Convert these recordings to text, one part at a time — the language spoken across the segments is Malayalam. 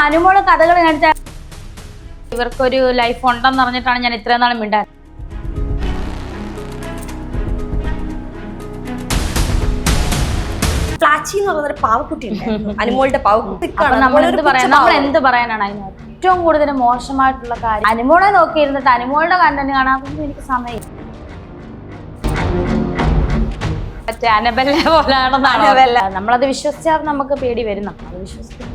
അനുമോള് കഥകൾ കാണിച്ച ഇവർക്കൊരു ലൈഫ് ഉണ്ടെന്ന് പറഞ്ഞിട്ടാണ് ഞാൻ ഇത്രയും നാളും മിണ്ടാൻ. പ്ലാച്ചി എന്ന് പറയുന്ന പാവക്കുട്ടി അനുമോളുടെ പാവക്കുട്ടി. നമ്മൾ എന്ത് പറയാനാണ് അതിനകത്ത് ഏറ്റവും കൂടുതൽ മോശമായിട്ടുള്ള കാര്യം? അനുമോളെ നോക്കിയിരുന്നിട്ട് അനുമോളുടെ കണ്ടന്റ് കാണാൻ എനിക്ക് സമയം. മറ്റേ അനബെല്ല പോലാണെന്നാണ് നമ്മളത് വിശ്വസിച്ചാൽ നമുക്ക് പേടി വരുന്ന. അത് വിശ്വസിക്കും.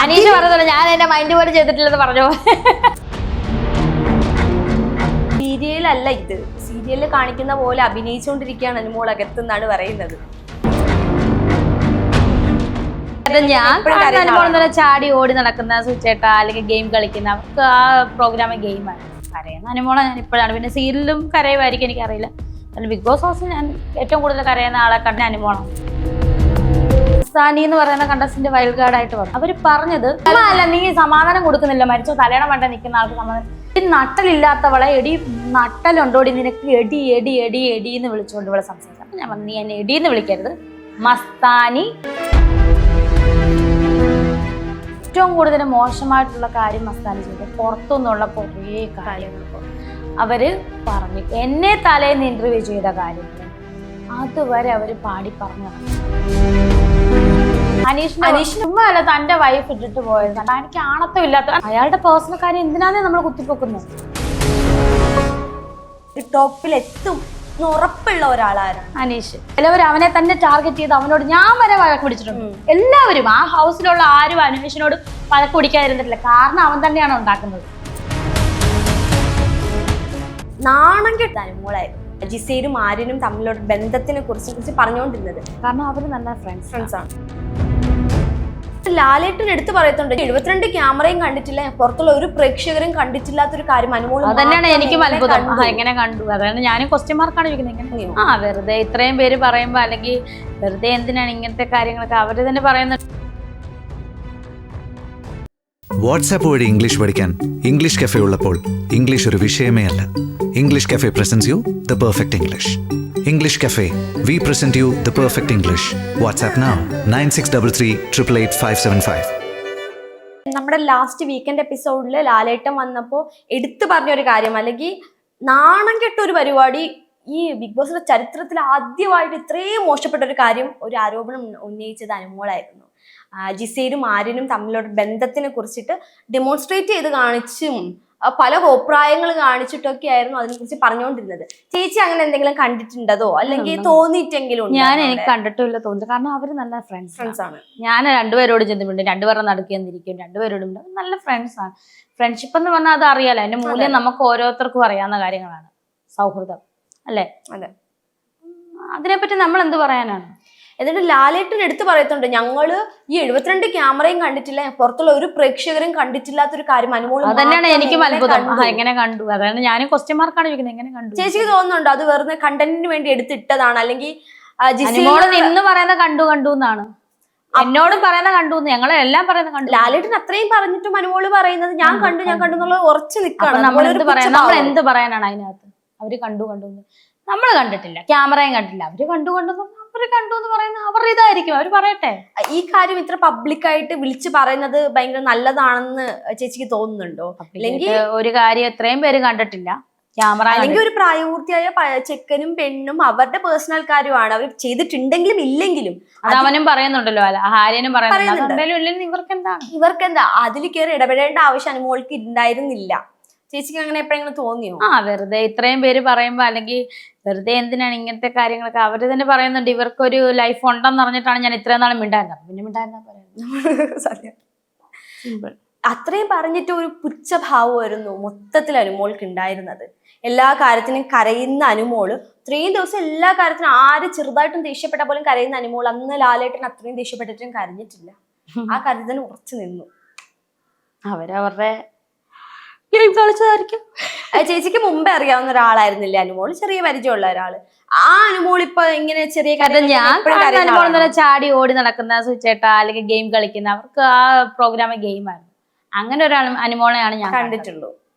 അനീഷ് പറഞ്ഞല്ലോ ഞാൻ എന്റെ മൈൻഡ് പോലെ ചെയ്തിട്ടില്ലെന്ന് പറഞ്ഞു. സീരിയലല്ല ഇത്, സീരിയലിൽ കാണിക്കുന്ന പോലെ അഭിനയിച്ചുകൊണ്ടിരിക്കുകയാണ് അനുമോൾ അകത്തെന്നാണ് പറയുന്നത്. ഞാൻ അനുമോളെന്ന് ചാടി ഓടി നടക്കുന്ന സുചേട്ട അല്ലെങ്കിൽ ഗെയിം കളിക്കുന്ന അവർക്ക് ആ പ്രോഗ്രാം ഗെയിമാണ്. കരയുന്ന അനുമോളെ ഞാൻ ഇപ്പോഴാണ്. പിന്നെ സീരിയലും കരയുമായിരിക്കും, എനിക്കറിയില്ല. ബിഗ് ബോസ് ഹൗസിൽ ഞാൻ ഏറ്റവും കൂടുതൽ കരയുന്ന ആളെ കണ്ട അനുമോളാണ്. സാനി എന്ന് പറയുന്ന കണ്ടസ്റ്റന്റ് വൈൽഡ് കാർഡ് ആയിട്ട് വന്നു. അവര് പറഞ്ഞത് അല്ല, നീ സമാധാനം കൊടുക്കുന്നില്ല, മരിച്ചോ തലയണ വേണ്ട നിൽക്കുന്ന ആൾക്ക് സമാധാനം. നട്ടലില്ലാത്തവളെ എടി നട്ടലുണ്ടോടി നിനക്ക്, എടി എടി എടി എടി എന്ന് വിളിച്ചുകൊണ്ട് ഇവിടെ സംസാരിച്ചു. അപ്പൊ ഞാൻ പറഞ്ഞു, നീ എന്നെ എടി എന്ന് വിളിക്കരുത്. മസ്താനി ഏറ്റവും കൂടുതൽ മോശമായിട്ടുള്ള കാര്യം മസ്താനി ചെയ്തു. പുറത്തുനിന്നുള്ള കുറേ കാര്യങ്ങൾ അവര് പറഞ്ഞു. എന്നെ തലേന്ന് ഇന്റർവ്യൂ ചെയ്ത കാര്യങ്ങൾ അതുവരെ അവര് പാടി പറഞ്ഞു. അനീഷിന് അല്ല തന്റെ വൈഫ് ഇട്ടിട്ട് പോയത്. എനിക്ക് ആണത്തം ഇല്ലാത്ത അയാളുടെ പേഴ്സണൽ കാര്യം എന്തിനാണ് നമ്മൾ കുത്തിപ്പൊക്കുന്നത്? ടോപ്പിലെത്തും ഉറപ്പുള്ള ഒരാളാണ് അനീഷ്. എല്ലാവരും അവനെ തന്നെ ടാർഗറ്റ് ചെയ്ത് അവനോട് ഞാൻ വരെ വഴക്ക് പിടിച്ചിട്ടുണ്ട്. എല്ലാവരും ആ ഹൗസിലുള്ള ആരും അനീഷിനോട് വഴക്ക് പിടിക്കാതിരുന്നിട്ടില്ല. കാരണം അവൻ തന്നെയാണ് ഉണ്ടാക്കുന്നത്. നാണം കെട്ട അനുമോളായിരുന്നു ജിസയിലും ആര്യനും തമ്മിലുള്ള ബന്ധത്തിനെ കുറിച്ച് പറഞ്ഞുകൊണ്ടിരുന്നത്. കാരണം അവര് നല്ല ഫ്രണ്ട്സ് ആണ്. ലാലേട്ടൻ എടുത്ത് പറയത്തുണ്ട് 72 ക്യാമറയും കണ്ടിട്ടില്ല, പുറത്തുള്ള ഒരു പ്രേക്ഷകരും കണ്ടിട്ടില്ലാത്തൊരു കാര്യം അനുമോൾ. അതന്നെയാണ് എനിക്കും അത്ഭുതം. എങ്ങനെ കണ്ടു? അതാണ് ഞാനും ക്വസ്റ്റ്യൻ മാർക്കാണ് ചോദിക്കുന്നത്. വെറുതെ ഇത്രയും പേര് പറയുമ്പോ അല്ലെങ്കിൽ വെറുതെ എന്തിനാണ് ഇങ്ങനത്തെ കാര്യങ്ങളൊക്കെ അവര് തന്നെ പറയുന്നത്. വാട്സാപ്പ് വഴി ഇംഗ്ലീഷ് പഠിക്കാൻ ഇംഗ്ലീഷ് കഫേ ഉള്ളപ്പോൾ ഇംഗ്ലീഷ് ഒരു വിഷയമേ അല്ല. English cafe presents you the perfect English. English Cafe, we present you the perfect English. WhatsApp now 9633888575. നമ്മുടെ ലാസ്റ്റ് വീക്കെൻഡ് എപ്പിസോഡിൽ ലാലേട്ടൻ വന്നപ്പോൾ എടുത്തു പറഞ്ഞൊരു കാര്യം, അല്ലെങ്കിൽ നാണം കെട്ട ഒരു പരിപാടി, ഈ ബിഗ് ബോസിന്റെ ചരിത്രത്തിൽ ആദ്യമായിട്ട് ഇത്രയും മോശപ്പെട്ട ഒരു കാര്യം, ഒരു ആരോപണം ഉന്നയിച്ചത് അനുമോളായിരുന്നു. ജിസയിലും ആര്യനും തമ്മിലുള്ള ബന്ധത്തിനെ കുറിച്ചിട്ട് ഡെമോൺസ്ട്രേറ്റ് ചെയ്ത് കാണിച്ചും പല അഭിപ്രായങ്ങൾ കാണിച്ചിട്ടൊക്കെ ആയിരുന്നു അതിനെക്കുറിച്ച് പറഞ്ഞുകൊണ്ടിരുന്നത്. ചേച്ചി അങ്ങനെ എന്തെങ്കിലും കണ്ടിട്ടുണ്ടോ അല്ലെങ്കിൽ തോന്നിയിട്ടെങ്കിലും? എനിക്ക് കണ്ടിട്ടില്ല, തോന്നുന്നു. കാരണം അവര് നല്ല ഫ്രണ്ട്സ് ആണ്. ഞാൻ രണ്ടുപേരോട് ചെന്നിട്ടുണ്ട്, രണ്ടുപേരുടെ നടുക്കെന്നിരിക്കും, രണ്ടുപേരോടും നല്ല ഫ്രണ്ട്സ് ആണ്. ഫ്രണ്ട്ഷിപ്പ് എന്ന് പറഞ്ഞാൽ അത് അറിയാലോ, അതിന്റെ മൂല്യം നമുക്ക് ഓരോരുത്തർക്കും അറിയാവുന്ന കാര്യങ്ങളാണ്. സൗഹൃദം അല്ലേ? അതെ. അതിനെപ്പറ്റി നമ്മൾ എന്ത് പറയാനാണ്? എന്നിട്ട് ലാലേട്ടൻ എടുത്ത് പറയത്തുണ്ട്, ഞങ്ങള് ഈ 72 ക്യാമറയും കണ്ടിട്ടില്ല, പുറത്തുള്ള ഒരു പ്രേക്ഷകരും കണ്ടിട്ടില്ലാത്തൊരു കാര്യം അനുമോൾ. അതന്നെയാണ് എനിക്കും അത്ഭുതം. എങ്ങനെ കണ്ടു? അതാണ് ഞാനും ക്വസ്റ്റ്യൻ മാർക്കാണ് ചോദിക്കുന്നത്. എങ്ങനെ കണ്ടു? ചേച്ചിക്ക് തോന്നുന്നുണ്ടോ അത് വെറുതെ കണ്ടന്റിന് വേണ്ടി എടുത്തിട്ടതാണ്, അല്ലെങ്കിൽ അനുമോള് നിന്ന് പറയുന്ന കണ്ടു എന്നാണ്, എന്നോടും പറയുന്ന കണ്ടു, ഞങ്ങളെല്ലാം പറയുന്ന കണ്ടു. ലാലേട്ടൻ അത്രയും പറഞ്ഞിട്ടും അനുമോള് പറയുന്നത് ഞാൻ കണ്ടു എന്നുള്ളത് ഉറച്ചു നിൽക്കാണ്. നമ്മൾ എന്ത് പറയാനാണ് അതിനകത്ത്? അവര് കണ്ടു നമ്മൾ കണ്ടിട്ടില്ല, ക്യാമറയും കണ്ടില്ല, അവര് കണ്ടു എന്ന് പറയുന്നത് അവരുടെ ഇതായിരിക്കും, അവര് പറയട്ടെ. ഈ കാര്യം ഇത്ര പബ്ലിക്കായിട്ട് വിളിച്ചു പറയുന്നത് ഭയങ്കര നല്ലതാണെന്ന് ചേച്ചിക്ക് തോന്നുന്നുണ്ടോ? അല്ലെങ്കിൽ ഒരു കാര്യം എത്രയും പേര് കണ്ടിട്ടില്ല, ക്യാമറ അല്ലെങ്കിൽ ഒരു പ്രായപൂർത്തിയായ ചെക്കനും പെണ്ണും അവരുടെ പേഴ്സണൽ കാര്യമാണ്, അവർ ചെയ്തിട്ടുണ്ടെങ്കിലും ഇല്ലെങ്കിലും. അത് അവനും പറയുന്നുണ്ടല്ലോ, ആര്യനും പറയുന്നുണ്ട്. ഇവർക്കെന്താ അതിൽ കയറി ഇടപെടേണ്ട ആവശ്യം അനുമോൾക്ക് ഉണ്ടായിരുന്നില്ല. ചേച്ചിക്ക് അങ്ങനെ എപ്പോഴെങ്കിലും തോന്നിയോ? വെറുതെ ഇത്രയും പേര് പറയുമ്പോ അല്ലെങ്കിൽ വെറുതെ എന്തിനാണ് ഇങ്ങനത്തെ കാര്യങ്ങളൊക്കെ അവര് തന്നെ പറയുന്നുണ്ട്. ഇവർക്കൊരു ലൈഫ് ഉണ്ടെന്ന് പറഞ്ഞിട്ടാണ് ഞാൻ ഇത്രയും നാളും മിണ്ടായിരുന്നത്. പിന്നെ മിണ്ടായിരുന്ന അത്രയും പറഞ്ഞിട്ട് ഒരു പുച്ഛഭാവമായിരുന്നു മൊത്തത്തിൽ അനുമോൾക്ക് ഉണ്ടായിരുന്നത്. എല്ലാ കാര്യത്തിനും കരയുന്ന അനുമോള്, ഇത്രയും ദിവസം എല്ലാ കാര്യത്തിനും ആര് ചെറുതായിട്ടും ദേഷ്യപ്പെട്ട പോലും കരയുന്ന അനുമോൾ അന്ന് ലാലേട്ടൻ അത്രയും ദേഷ്യപ്പെട്ടിട്ടും കരഞ്ഞിട്ടില്ല. ആ കാര്യത്തിന് ഉറച്ചു നിന്നു. അവരവരുടെ കളിച്ചതായിരിക്കും. ചേച്ചിക്ക് മുമ്പേ അറിയാവുന്ന ഒരാളായിരുന്നില്ലേ അനുമോൾ? ചെറിയ പരിചയമുള്ള ഒരാള്. ആ അനുമോൾ ഇപ്പൊ ഇങ്ങനെ ചെറിയ ഞാൻ ചാടി ഓടി നടക്കുന്ന സുചേട്ട അല്ലെങ്കിൽ ഗെയിം കളിക്കുന്ന അവർക്ക് ആ പ്രോഗ്രാം ഗെയിമായിരുന്നു. അങ്ങനെ ഒരാൾ അനുമോളെയാണ് ഞാൻ കണ്ടിട്ടുള്ളൂ.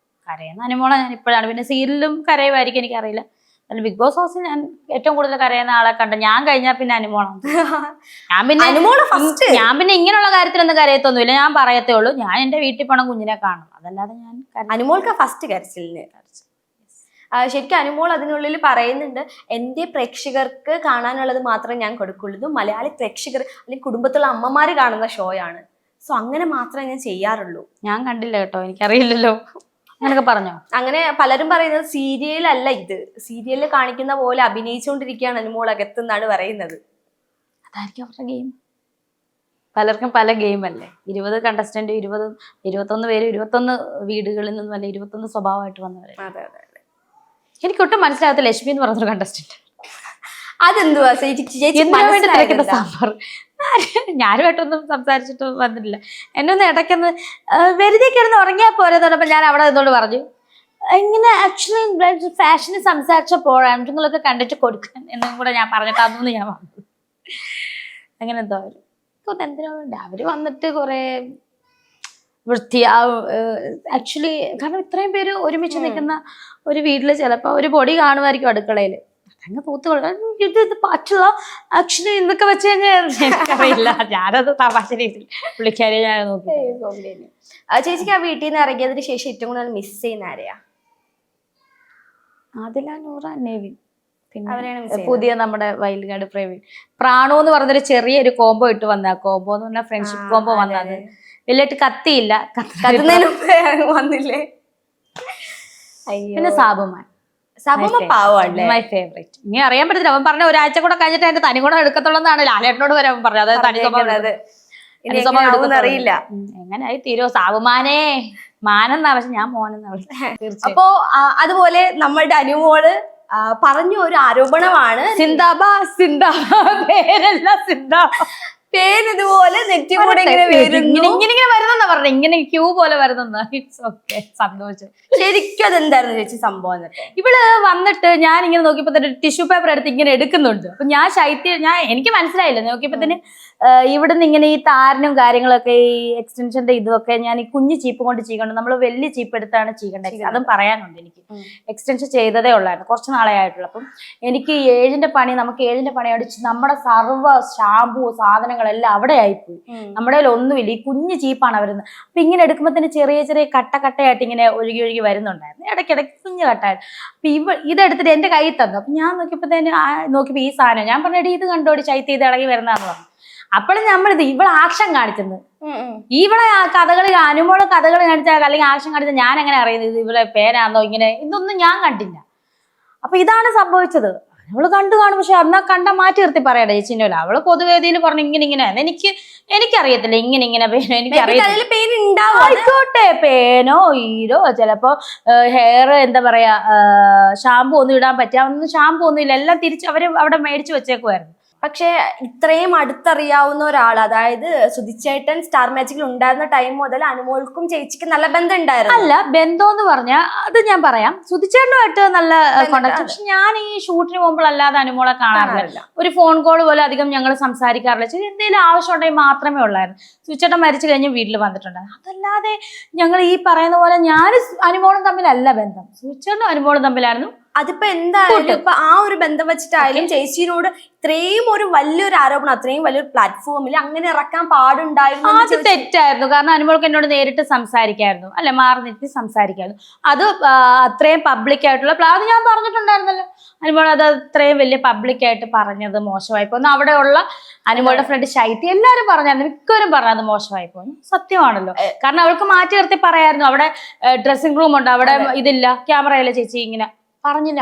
കരയുന്ന അനുമോളെ ഞാൻ ഇപ്പോഴാണ്. പിന്നെ സീരിയലും കരയുമായിരിക്കും, എനിക്കറിയില്ല. അല്ല ബിഗ് ബോസ് ഹൗസിൽ ഞാൻ ഏറ്റവും കൂടുതൽ കരയുന്ന ആളെ കണ്ട ഞാൻ കഴിഞ്ഞാൽ പിന്നെ അനുമോളാണ്. ഞാൻ പിന്നെ ഇങ്ങനെയുള്ള കാര്യത്തിലൊന്നും കരയത്തൊന്നുമില്ല, ഞാൻ പറയത്തേ ഉള്ളൂ. ഞാൻ എന്റെ വീട്ടിൽ പോണം കുഞ്ഞിനെ കാണും, അതല്ലാതെ ഞാൻ അനുമോൾക്ക് ഫസ്റ്റ് കരച്ചിലിന്. ശരിക്കും അനുമോൾ അതിനുള്ളിൽ പറയുന്നുണ്ട്, എൻ്റെ പ്രേക്ഷകർക്ക് കാണാനുള്ളത് മാത്രമേ ഞാൻ കൊടുക്കുള്ളൂ, ഇത് മലയാളി പ്രേക്ഷകർ അല്ലെങ്കിൽ കുടുംബത്തിലുള്ള അമ്മമാര് കാണുന്ന ഷോയാണ്, സോ അങ്ങനെ മാത്രമേ ഞാൻ ചെയ്യാറുള്ളൂ. ഞാൻ കണ്ടില്ല കേട്ടോ, എനിക്കറിയില്ലല്ലോ. അങ്ങനൊക്കെ പറഞ്ഞോ? അങ്ങനെ പലരും പറയുന്നത് സീരിയൽ അല്ല, ഇത് സീരിയലിൽ കാണിക്കുന്ന പോലെ അഭിനയിച്ചുകൊണ്ടിരിക്കുകയാണ് അനുമോൾ അകത്തെന്നാണ് പറയുന്നത്. അതായിരിക്കും അവരുടെ ഗെയിം. പലർക്കും പല ഗെയിം അല്ലേ. 20 കണ്ടസ്റ്റന്റ്, 21 പേര് 21 വീടുകളിൽ നിന്നുമല്ല 21 സ്വഭാവമായിട്ട് വന്നവരെ. അതെ അതെ. എനിക്കൊട്ടും മനസ്സിലാകത്ത ലക്ഷ്മി എന്ന് പറഞ്ഞൊരു കണ്ടസ്റ്റന്റ്. അതെന്തുവാ സാമ്പാർ? ഞാനുമായിട്ടൊന്നും സംസാരിച്ചിട്ട് വന്നിട്ടില്ല. എന്നെ ഒന്ന് ഇടയ്ക്കൊന്ന് വെറുതെ കിടന്ന് ഉറങ്ങിയാൽ പോരെ തുടങ്ങുമ്പോൾ ഞാൻ അവിടെ നിന്നോട് പറഞ്ഞു, ഇങ്ങനെ ആക്ച്വലി ഫാഷന് സംസാരിച്ചപ്പോഴാണ് നിങ്ങളൊക്കെ കണ്ടിട്ട് കൊടുക്കാൻ എന്നും കൂടെ ഞാൻ പറഞ്ഞിട്ട് അതൊന്നും ഞാൻ പറഞ്ഞു. അങ്ങനെ എന്തോ എന്തിനാ വേണ്ട അവര് വന്നിട്ട് കുറെ ആക്ച്വലി കാരണം ഇത്രയും പേര് ഒരുമിച്ച് നിൽക്കുന്ന ഒരു വീട്ടില് ചിലപ്പോ ഒരു പൊടി കാണുമായിരിക്കും അടുക്കളയില്, അതങ്ങ് തൂത്തുകൊള്ളാൻ ഇത് പറ്റുക ആക്ച്വലി ഇന്നൊക്കെ വെച്ച് കഴിഞ്ഞാൽ എനിക്കറിയില്ല. ഞാനത് തമാശ രീതിയിൽ പുള്ളിക്കാരെ ഞാൻ നോക്കി. ചേച്ചിക്ക് ആ വീട്ടിൽ നിന്ന് ഇറങ്ങിയതിന് ശേഷം ഏറ്റവും കൂടുതൽ മിസ് ചെയ്യുന്ന ആരെയാ? ആദില, നൂറ, നെവിൻ, പിന്നെ പുതിയ നമ്മുടെ വയലുകാട് പ്രവീൺ. പ്രാണു എന്ന് പറഞ്ഞൊരു ചെറിയൊരു കോംബോ ഇട്ട് വന്ന കോംബോ എന്ന് പറഞ്ഞാൽ ഫ്രണ്ട്ഷിപ്പ് കോംബോ വന്നത് വലിയിട്ട് കത്തിയില്ല, വന്നില്ലേ. പിന്നെ സാബുമാൻ, മൈ ഫേവറേറ്റ്. ഇനി അറിയാൻ പറ്റത്തില്ല, അവൻ പറഞ്ഞ ഒരാഴ്ച കൂടെ കഴിഞ്ഞിട്ട് അതിന്റെ തനി കൂടെ എടുക്കത്തുള്ളതാണ് ലാലേട്ടനോട് വരെ അവൻ പറഞ്ഞു. അതായത് തനി സ്വഭാവം അറിയില്ല എങ്ങനെയായി തീരോ. സാബുമാനേ മാനെന്നാ, പക്ഷെ ഞാൻ മോനെന്നാ വിളിച്ചത്. അപ്പോ അതുപോലെ നമ്മളുടെ അനുമോള് പറഞ്ഞ ഒരു ആരോപണമാണ് സിന്ദാബാ പേരല്ല സിന്ദാബാ, പേരിതുപോലെ നെറ്റിലൂടെ ഇങ്ങനെ വരുന്നെന്നാ പറഞ്ഞത്, ഇങ്ങനെ ക്യൂ പോലെ വരുന്ന. ഇറ്റ്സ് ഓക്കെ, സന്തോഷം. ശരിക്കും അതെന്തായിരുന്നു ചേച്ചി സംഭവം? ഇവള് വന്നിട്ട് ഞാൻ ഇങ്ങനെ നോക്കിയപ്പോ തന്നെ ടിഷ്യൂ പേപ്പർ എടുത്ത് ഇങ്ങനെ എടുക്കുന്നുണ്ട്. അപ്പൊ ഞാൻ എനിക്ക് മനസ്സിലായില്ല, നോക്കിയപ്പോ തന്നെ ഇവിടുന്ന് ഇങ്ങനെ ഈ താരനും കാര്യങ്ങളൊക്കെ ഈ എക്സ്റ്റൻഷന്റെ ഇതൊക്കെ ഞാൻ ഈ കുഞ്ഞു ചീപ്പ് കൊണ്ട് ചെയ്യണ്ട്, നമ്മൾ വലിയ ചീപ്പ് എടുത്താണ് ചെയ്യേണ്ടത്. അതും പറയാനുണ്ട്, എനിക്ക് എക്സ്റ്റൻഷൻ ചെയ്തതേ ഉള്ളായിരുന്നു, കുറച്ച് നാളെ ആയിട്ടുള്ളൂ. അപ്പം എനിക്ക് നമുക്ക് 7ന്റെ പണി അടിച്ച് നമ്മുടെ സർവ്വ ഷാമ്പൂ സാധനങ്ങളെല്ലാം അവിടെ ആയിപ്പോയി. നമ്മുടെ കയ്യിൽ ഒന്നുമില്ല, ഈ കുഞ്ഞു ചീപ്പാണ് വരുന്നത്. അപ്പൊ ഇങ്ങനെ എടുക്കുമ്പോ തന്നെ ചെറിയ ചെറിയ കട്ടയായിട്ട് ഇങ്ങനെ ഒഴുകി വരുന്നുണ്ടായിരുന്നു, ഇടയ്ക്കിടയ്ക്ക് കുഞ്ഞു കട്ടായിട്ട്. അപ്പൊ ഇതെടുത്തിട്ട് എന്റെ കയ്യിൽ തന്നു. അപ്പൊ ഞാൻ നോക്കിയപ്പോ ഈ സാധനം ഞാൻ പറഞ്ഞ ഇത് കണ്ടോടി ചൈത്ത് ഇത് ഇളകി വരുന്നതെന്ന് പറഞ്ഞു. അപ്പോഴും നമ്മളിത് ഇവളെ ആക്ഷൻ കാണിച്ചത്, ഇവളെ കഥകളി അനുമോള് കഥകളി കാണിച്ചാൽ അല്ലെങ്കിൽ ആക്ഷൻ കാണിച്ചാൽ ഞാൻ എങ്ങനെ അറിയുന്നത് ഇവളെ പേരാന്നോ ഇങ്ങനെ, ഇതൊന്നും ഞാൻ കണ്ടില്ല. അപ്പൊ ഇതാണ് സംഭവിച്ചത്. അവള് കണ്ടു കാണും, പക്ഷെ എന്നാ കണ്ട മാറ്റി നിർത്തി പറയട്ടെ ചേച്ചിന്റെ. അവള് പൊതുവേദിയിൽ പറഞ്ഞു ഇങ്ങനെ എനിക്കറിയത്തില്ല, ഇങ്ങനെ പേനോ എനിക്കറിയത്തില്ല. ആയിക്കോട്ടെ, പേനോ ഈരോ ചിലപ്പോ ഹെയർ എന്താ പറയാ ഷാമ്പൂ ഒന്നും ഇടാൻ പറ്റാവുന്ന ഷാമ്പൂ ഒന്നും ഇല്ല, എല്ലാം തിരിച്ച് അവര് അവിടെ മേടിച്ചു വെച്ചേക്കുമായിരുന്നു. പക്ഷെ ഇത്രയും അടുത്തറിയാവുന്ന ഒരാൾ, അതായത് സുധിച്ചേട്ടൻ സ്റ്റാർ മാജിക്കിൽ ഉണ്ടായിരുന്ന ടൈം മുതൽ അനുമോൾക്കും ചേച്ചിക്കും നല്ല ബന്ധം ഉണ്ടായിരുന്നു. അല്ല, ബന്ധം എന്ന് പറഞ്ഞാൽ അത് ഞാൻ പറയാം, സുധിച്ചേട്ടനുമായിട്ട് നല്ല കോണ്ടാക്ട്. പക്ഷെ ഞാൻ ഈ ഷൂട്ടിന് പോകുമ്പോൾ അല്ലാതെ അനുമോളെ കാണാറില്ല, ഒരു ഫോൺ കോൾ പോലെ അധികം ഞങ്ങൾ സംസാരിക്കാറില്ല. എന്തെങ്കിലും ആവശ്യം ഉണ്ടെങ്കിൽ മാത്രമേ ഉള്ളായിരുന്നു. സുധിച്ചേട്ടൻ മരിച്ചു കഴിഞ്ഞ് വീട്ടിൽ വന്നിട്ടുണ്ടായിരുന്നു. അതല്ലാതെ ഞങ്ങൾ ഈ പറയുന്ന പോലെ ഞാൻ അനുമോളും തമ്മിലല്ല ബന്ധം, സുധിച്ചേട്ടനും അനുമോളും തമ്മിലായിരുന്നു. അതിപ്പോ എന്തായാലും ഇപ്പൊ ആ ഒരു ബന്ധം വെച്ചിട്ടായാലും ചേച്ചിയോട് ഇത്രയും ഒരു വലിയൊരു ആരോപണം അത്രയും വലിയൊരു പ്ലാറ്റ്ഫോമിൽ അങ്ങനെ ഇറക്കാൻ പാടുണ്ടായിരുന്നു. അത് തെറ്റായിരുന്നു. കാരണം അനുമോൾക്ക് എന്നോട് നേരിട്ട് സംസാരിക്കായിരുന്നു, അല്ലെ മാറി നിർത്തി സംസാരിക്കായിരുന്നു. അത് അത്രയും പബ്ലിക് ആയിട്ടുള്ള അത് ഞാൻ പറഞ്ഞിട്ടുണ്ടായിരുന്നല്ലോ. അനുമോൾ അത് അത്രയും വലിയ പബ്ലിക്കായിട്ട് പറഞ്ഞത് മോശമായി പോകുന്നു. അവിടെയുള്ള അനുമോളുടെ ഫ്രണ്ട് ശൈത്യ എല്ലാവരും പറഞ്ഞായിരുന്നു, മിക്കവരും പറഞ്ഞത് മോശമായി പോകുന്നു. സത്യമാണല്ലോ, കാരണം അവൾക്ക് മാറ്റി നിർത്തി പറയായിരുന്നു. അവിടെ ഡ്രസ്സിംഗ് റൂം ഉണ്ട്, അവിടെ ഇതില്ല, ക്യാമറയില്ല, ചേച്ചി ഇങ്ങനെ പറഞ്ഞില്ല.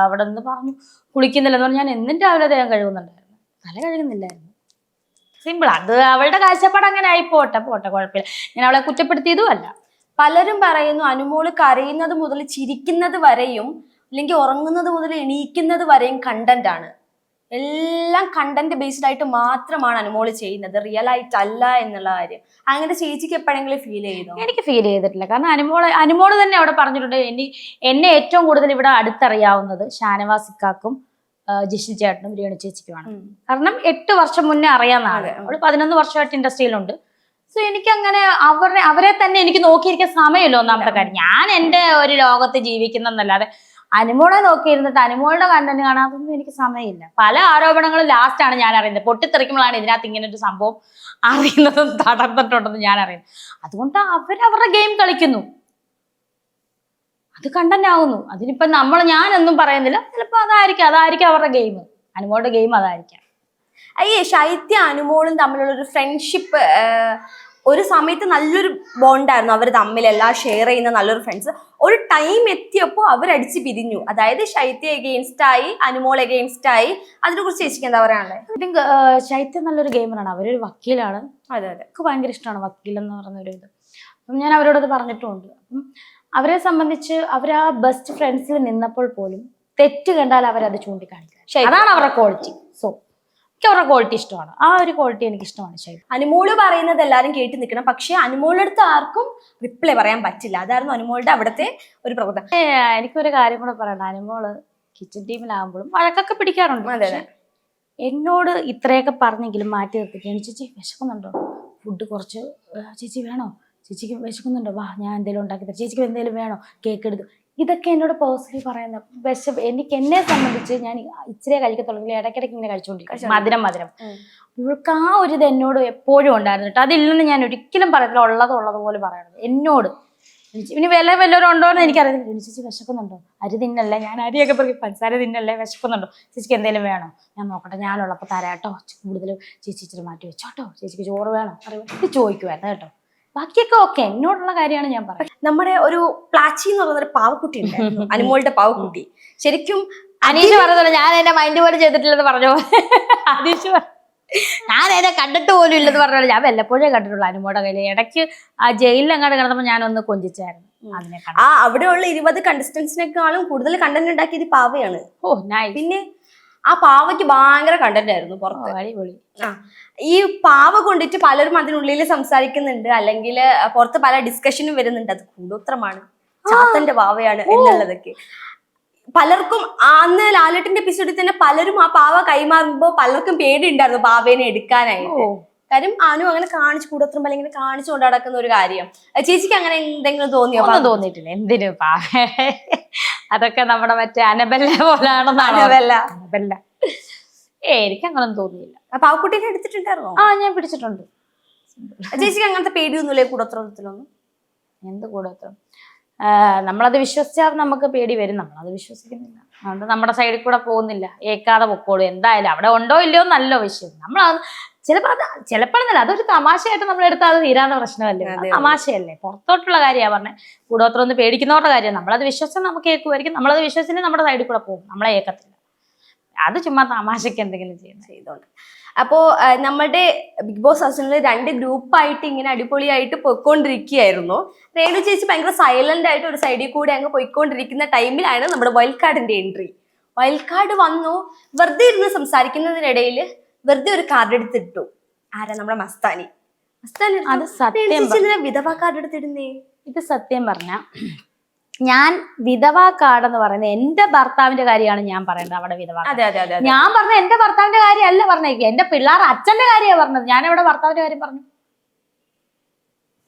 അവിടെ നിന്ന് പറഞ്ഞു കുളിക്കുന്നില്ലെന്ന് പറഞ്ഞാൽ ഞാൻ എന്നും രാവിലെ ദേഹം കഴുകുന്നുണ്ടായിരുന്നു, തല കഴുകുന്നില്ലായിരുന്നു. സിമ്പിൾ, അത് അവളുടെ കാഴ്ചപ്പാട് അങ്ങനെ ആയി. പോട്ടെ കുഴപ്പമില്ല, ഞാൻ അവളെ കുറ്റപ്പെടുത്തിയതും അല്ല. പലരും പറയുന്നു അനുമോള് കരയുന്നത് മുതൽ ചിരിക്കുന്നത് വരെയും അല്ലെങ്കിൽ ഉറങ്ങുന്നത് മുതൽ എണീക്കുന്നത് വരെയും കണ്ടന്റ് ആണ്, എല്ലാം കണ്ടന്റ് ബേസ്ഡ് ആയിട്ട് മാത്രമാണ് അനുമോള് ചെയ്യുന്നത്, റിയൽ ആയിട്ട് അല്ല എന്നുള്ള കാര്യം. അങ്ങനെ ചേച്ചിക്ക് എപ്പോഴെങ്കിലും ഫീൽ ചെയ്തോ? എനിക്ക് ഫീൽ ചെയ്തിട്ടില്ല. കാരണം അനുമോള് തന്നെ അവിടെ പറഞ്ഞിട്ടുണ്ട്, എന്നെ ഏറ്റവും കൂടുതൽ ഇവിടെ അടുത്തറിയാവുന്നത് ഷാനവാസ് ഇക്കാക്കും ജിഷിൽ ചേട്ടനും രേണു ചേച്ചിക്കുമാണ്. കാരണം 8 വർഷം മുന്നേ അറിയാവുന്ന ആള്, അവള് 11 വർഷമായിട്ട് ഇൻഡസ്ട്രിയിലുണ്ട്. സോ എനിക്ക് അങ്ങനെ അവരെ തന്നെ എനിക്ക് നോക്കിയിരിക്കാൻ സമയമില്ല. ഒന്നാമത്തെ കാര്യം, ഞാൻ എൻ്റെ ഒരു ലോകത്ത് ജീവിക്കുന്നതല്ലാതെ അനുമോളെ നോക്കിയിരുന്നിട്ട് അനുമോളുടെ കണ്ടന്റ് കാണാതൊന്നും എനിക്ക് സമയമില്ല. പല ആരോപണങ്ങളും ലാസ്റ്റാണ് ഞാൻ അറിയുന്നത്. പൊട്ടിത്തെറിക്കുമ്പോഴാണ് ഇതിനകത്ത് ഇങ്ങനെ ഒരു സംഭവം അറിയുന്നതും തടർന്നിട്ടുണ്ടെന്ന് ഞാൻ അറിയുന്നത്. അതുകൊണ്ട് അവരവരുടെ ഗെയിം കളിക്കുന്നു, അത് കണ്ടന്റ് ആകുന്നു. അതിനിപ്പം ഞാനൊന്നും പറയുന്നില്ല. ചിലപ്പോൾ അതായിരിക്കും അവരുടെ ഗെയിം, അനുമോളുടെ ഗെയിം അതായിരിക്കാം. അയ്യേ, ശൈത്യ അനുമോളും തമ്മിലുള്ള ഒരു ഫ്രണ്ട്ഷിപ്പ് ഒരു സമയത്ത് നല്ലൊരു ബോണ്ടായിരുന്നു അവർ തമ്മിലെല്ലാം ഷെയർ ചെയ്യുന്ന നല്ലൊരു ഫ്രണ്ട്സ്. ഒരു ടൈം എത്തിയപ്പോൾ അവരടിച്ച് പിരിഞ്ഞു. അതായത് ശൈത്യ എഗെയിൻസ്റ്റ് ആയി, അനുമോൾ എഗെയിൻസ്റ്റ് ആയി. അതിനെ കുറിച്ച് ചേച്ചിക്ക് എന്താ പറയാനുള്ളത്? ശൈത്യ നല്ലൊരു ഗെയിമറാണ്, അവരൊരു വക്കീലാണ്. അതെ, എനിക്ക് ഭയങ്കര ഇഷ്ടമാണ് വക്കീൽ എന്ന് പറഞ്ഞൊരു ഇത്. അപ്പം ഞാൻ അവരോടത് പറഞ്ഞിട്ടുമുണ്ട്. അപ്പം അവരെ സംബന്ധിച്ച് അവർ ആ ബെസ്റ്റ് ഫ്രണ്ട്സിൽ നിന്നപ്പോൾ പോലും തെറ്റ് കണ്ടാൽ അവരത് ചൂണ്ടിക്കാണിക്കുക. അതാണ് അവരുടെ ക്വാളിറ്റി. സോ എനിക്ക് അവരുടെ ക്വാളിറ്റി ഇഷ്ടമാണ്. ആ ഒരു ക്വാളിറ്റി എനിക്ക് ഇഷ്ടമാണ്. ശരി, അനുമോള് പറയുന്നത് എല്ലാവരും കേട്ട് നിൽക്കണം, പക്ഷെ അനുമോളുടെ അടുത്ത് ആർക്കും റിപ്ലൈ പറയാൻ പറ്റില്ല. അതായിരുന്നു അനുമോളുടെ അവിടുത്തെ ഒരു പ്രകൃതം. എനിക്കൊരു കാര്യം കൂടെ പറയണം. അനുമോള് കിച്ചൺ ടീമിലാകുമ്പോഴും വഴക്കൊക്കെ പിടിക്കാറുണ്ട്. അതെ, എന്നോട് ഇത്രയൊക്കെ പറഞ്ഞെങ്കിലും മാറ്റി നിർത്തിക്കാൻ, ചേച്ചി വിശക്കുന്നുണ്ടോ, ഫുഡ് കുറച്ച് ചേച്ചി വേണോ, ചേച്ചിക്ക് വിശക്കുന്നുണ്ടോ, വാ ഞാൻ എന്തെങ്കിലും ഉണ്ടാക്കി തരാം, ചേച്ചിക്ക് എന്തെങ്കിലും വേണോ, കേക്ക് എടുത്തു, ഇതൊക്കെ എന്നോട് പേഴ്സണലി പറയുന്ന എന്നെ സംബന്ധിച്ച് ഞാൻ ഇച്ചിരി കഴിക്കത്തുള്ളൂ, ഇടയ്ക്കിടയ്ക്ക് ഇങ്ങനെ കഴിച്ചുകൊണ്ടിരിക്കും മധുരം. ഇവൾക്ക് ആ ഒരു ഇത് എന്നോട് എപ്പോഴും ഉണ്ടായിരുന്നു കേട്ടോ. അതില്ലെന്ന് ഞാൻ ഒരിക്കലും പറയത്തില്ല, ഉള്ളതുപോലെ പറയണത് എന്നോട്. ഇനി വല്ലവരും ഉണ്ടോ എന്ന് എനിക്കറിയത്തില്ല. ചേച്ചി വിശക്കുന്നുണ്ടോ, അരി തിന്നല്ലേ, ഞാൻ അരിയൊക്കെ പറയും പഞ്ചസാര തിന്നല്ലേ, വിശക്കുന്നുണ്ടോ, ചേച്ചിക്ക് എന്തെങ്കിലും വേണോ, ഞാൻ നോക്കട്ടെ, ഞാനുള്ളപ്പോൾ തരാട്ടോ, കൂടുതൽ ചേച്ചി ഇച്ചിരി മാറ്റി വെച്ചോട്ടോ, ചേച്ചിക്ക് ചോറ് വേണം അറിയാം, ഇത് ചോദിക്കുമായിരുന്നു കേട്ടോ. ബാക്കിയൊക്കെ ഓക്കെ, എന്നോടുള്ള കാര്യമാണ് ഞാൻ പറയുന്നത്. നമ്മുടെ ഒരു പ്ലാച്ചി എന്ന് പറയുന്ന ഒരു പാവക്കുട്ടി ഉണ്ടായിരുന്നു, അനുമോളുടെ പാവക്കുട്ടി. ശരിക്കും അനീഷ് പറഞ്ഞല്ലോ, ഞാൻ എന്റെ മൈൻഡ് പോലും ചെയ്തിട്ടില്ലെന്ന് പറഞ്ഞു. അനീഷ് ഞാൻ എന്നെ കണ്ടിട്ട് പോലും ഇല്ലെന്ന് പറഞ്ഞോളൂ. ഞാൻ വല്ലപ്പോഴേ കണ്ടിട്ടുള്ളൂ അനുമോടെ കയ്യിൽ. ഇടയ്ക്ക് ആ ജയിലിൽ അങ്ങോട്ട് കിടന്നപ്പോൾ ഞാനൊന്ന് കൊഞ്ചിച്ചായിരുന്നു അതിനെ. അവിടെയുള്ള 20 കണ്ടസ്റ്റൻസിനേക്കാളും കൂടുതൽ കണ്ടന്റ് ഉണ്ടാക്കിയത് പാവയാണ്. ഓ നൈസ്. പിന്നെ ആ പാവയ്ക്ക് ഭയങ്കര കണ്ടന്റ് ആയിരുന്നു പുറത്ത്. അടിപൊളി. ഈ പാവ കൊണ്ടിട്ട് പലരും അതിനുള്ളിൽ സംസാരിക്കുന്നുണ്ട്, അല്ലെങ്കിൽ പുറത്ത് പല ഡിസ്കഷനും വരുന്നുണ്ട്. അത് കൂടോത്രമാണ്, ചാത്തന്റെ പാവയാണ് എന്നുള്ളതൊക്കെ പലർക്കും. അന്ന് ലാലേട്ടന്റെ എപ്പിസോഡിൽ തന്നെ പലരും ആ പാവ കൈമാറുമ്പോ പലർക്കും പേടി ഉണ്ടായിരുന്നു പാവേനെ എടുക്കാനായിട്ട്. കാര്യം അനു അങ്ങനെ കാണിച്ചു കൂടോത്രം അല്ലെങ്കിൽ കാണിച്ചു കൊണ്ട് നടക്കുന്ന ഒരു കാര്യം. ചേച്ചിക്ക് അങ്ങനെ എന്തെങ്കിലും തോന്നിയോ? തോന്നിയിട്ടില്ല. എന്തിനു അതൊക്കെ നമ്മുടെ മറ്റേ അനബെല്ല പോലാണെന്നാണ്. അനബെല്ല എനിക്ക് അങ്ങനെ തോന്നിയില്ല. പാവക്കുട്ടീനെ എടുത്തിട്ടുണ്ടായിരുന്നോ? ഞാൻ പിടിച്ചിട്ടുണ്ട്. ചേച്ചിക്ക് അങ്ങനത്തെ പേടിയൊന്നുമില്ലേ കൂടോത്രത്തിലൊന്നും? എന്ത് കൂടോത്രം? നമ്മളത് വിശ്വസിച്ചാൽ നമുക്ക് പേടി വരും. നമ്മളത് വിശ്വസിക്കുന്നില്ല, അതുകൊണ്ട് നമ്മുടെ സൈഡിൽ കൂടെ പോകുന്നില്ല. ഏക്കാതെ പൊക്കോളൂ. എന്തായാലും അവിടെ ഉണ്ടോ ഇല്ലയോ നല്ല വിഷയം. നമ്മളത് ചിലപ്പോഴെന്നല്ല, അതൊരു തമാശയായിട്ട് നമ്മളെടുത്താൽ അത് തീരാവുന്ന പ്രശ്നമല്ലേ. തമാശയല്ലേ, പുറത്തോട്ടുള്ള കാര്യമാണ് പറഞ്ഞത്. കൂടോത്രം ഒന്ന് പേടിക്കുന്നവരുടെ കാര്യമാണ്. നമ്മളത് വിശ്വസിച്ചാൽ നമുക്ക് ഏക്കുമായിരിക്കും, നമ്മളത് വിശ്വസിച്ച് നമ്മുടെ സൈഡിൽ കൂടെ പോകും, നമ്മളെ ഏക്കത്തില്ല. അത് ചുമ്മാ തമാശക്ക് എന്തെങ്കിലും ചെയ്തോണ്ട്. അപ്പോ നമ്മുടെ ബിഗ് ബോസ് ഹൗസിൽ 2 ഗ്രൂപ്പായിട്ട് ഇങ്ങനെ അടിപൊളിയായിട്ട് പോയിക്കൊണ്ടിരിക്കുകയായിരുന്നു. രേണു ചേച്ചി ഭയങ്കര സൈലന്റ് ആയിട്ട് ഒരു സൈഡിൽ കൂടെ അങ്ങ് പോയിക്കൊണ്ടിരിക്കുന്ന ടൈമിലാണ് നമ്മുടെ വൈൽഡ് കാർഡിന്റെ എൻട്രി. വൈൽഡ് കാർഡ് വന്നു. വെറുതെ ഇരുന്ന് സംസാരിക്കുന്നതിനിടയിൽ വെറുതെ ഒരു കാർഡ് എടുത്തിട്ടു. ആരാ? നമ്മുടെ മസ്താനി. അത് സത്യം വിധവാ കാർഡ് എടുത്തിടുന്നേ. ഇത് സത്യം പറഞ്ഞ ഞാൻ വിധവാ കാർഡ് എന്ന് പറയുന്നത് എന്റെ ഭർത്താവിന്റെ കാര്യമാണ് ഞാൻ പറയുന്നത്. അവിടെ വിധവാ ഞാൻ പറഞ്ഞ എന്റെ ഭർത്താവിന്റെ കാര്യമല്ല പറഞ്ഞേക്കുക, എന്റെ പിള്ളേർ അച്ഛന്റെ കാര്യമാണ് പറഞ്ഞത്. ഞാൻ ഇവിടെ ഭർത്താവിന്റെ കാര്യം പറഞ്ഞു.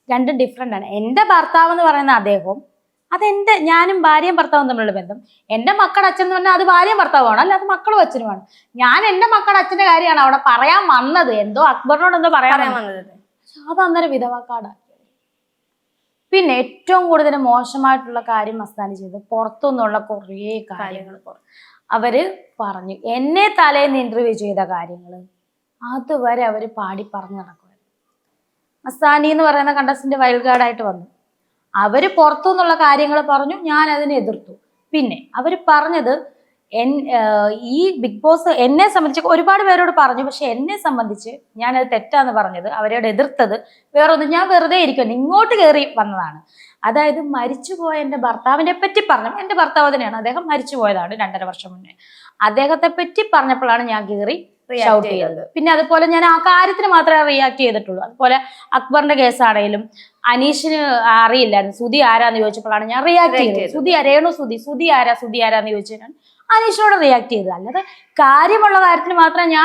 രണ്ടും ഡിഫറെന്റ് ആണ്. എന്റെ ഭർത്താവ് എന്ന് പറയുന്ന അദ്ദേഹവും അതെന്റെ, ഞാനും ഭാര്യയും ഭർത്താവും തമ്മിലുള്ള ബന്ധം. എന്റെ മക്കളുടെ അച്ഛൻ എന്ന് പറഞ്ഞാൽ അത് ഭാര്യയും ഭർത്താവുമാണ്, അല്ല അത് മക്കളും അച്ഛനുമാണ്. ഞാൻ എന്റെ മക്കളുടെ അച്ഛന്റെ കാര്യമാണ് അവിടെ പറയാൻ വന്നത്. എന്തോ അക്ബറിനോട് എന്തോ പറയാൻ വന്നത്. അത് അന്നേരം വിധവാ കാർഡാണ്. പിന്നെ ഏറ്റവും കൂടുതൽ മോശമായിട്ടുള്ള കാര്യം മസ്താനി ചെയ്ത് പുറത്തുനിന്നുള്ള കുറേ കാര്യങ്ങൾ അവര് പറഞ്ഞു. എന്നെ തലേന്ന് ഇന്റർവ്യൂ ചെയ്ത കാര്യങ്ങൾ അതുവരെ അവര് പാടി പറഞ്ഞു നടക്കുമായിരുന്നു. മസ്താനി എന്ന് പറയുന്ന കണ്ടസ്റ്റന്റ് വൈൽഡ് കാർഡായിട്ട് വന്നു. അവര് പുറത്തുനിന്നുള്ള കാര്യങ്ങൾ പറഞ്ഞു, ഞാൻ അതിനെ എതിർത്തു. പിന്നെ അവര് പറഞ്ഞത് ഈ ബിഗ് ബോസ് എന്നെ സംബന്ധിച്ച് ഒരുപാട് പേരോട് പറഞ്ഞു, പക്ഷെ എന്നെ സംബന്ധിച്ച് ഞാനത് തെറ്റാന്ന് പറഞ്ഞത്, അവരോട് എതിർത്തത് വേറൊന്നും, ഞാൻ വെറുതെ ഇരിക്കുന്നു, ഇങ്ങോട്ട് കയറി വന്നതാണ്. അതായത് മരിച്ചുപോയ എൻ്റെ ഭർത്താവിനെ പറ്റി പറഞ്ഞു. എൻ്റെ ഭർത്താവ് തന്നെയാണ്, അദ്ദേഹം മരിച്ചു പോയതാണ് 2.5 വർഷം മുന്നേ. അദ്ദേഹത്തെ പറ്റി പറഞ്ഞപ്പോഴാണ് ഞാൻ കയറി ഷൗട്ട് ചെയ്തത്. പിന്നെ അതുപോലെ ഞാൻ ആ കാര്യത്തിന് മാത്രമേ റിയാക്ട് ചെയ്തിട്ടുള്ളൂ. അതുപോലെ അക്ബറിന്റെ കേസാണെങ്കിലും അനീഷിന് അറിയില്ലായിരുന്നു സുധി ആരാന്ന് ചോദിച്ചപ്പോഴാണ് ഞാൻ റിയാക്ട് ചെയ്തത്. സുധി ആരാന്ന് ചോദിച്ചാൽ അനീഷിനോട് റിയാക്ട് ചെയ്തത്. അല്ലാതെ കാര്യമുള്ള കാര്യത്തിന് മാത്രമേ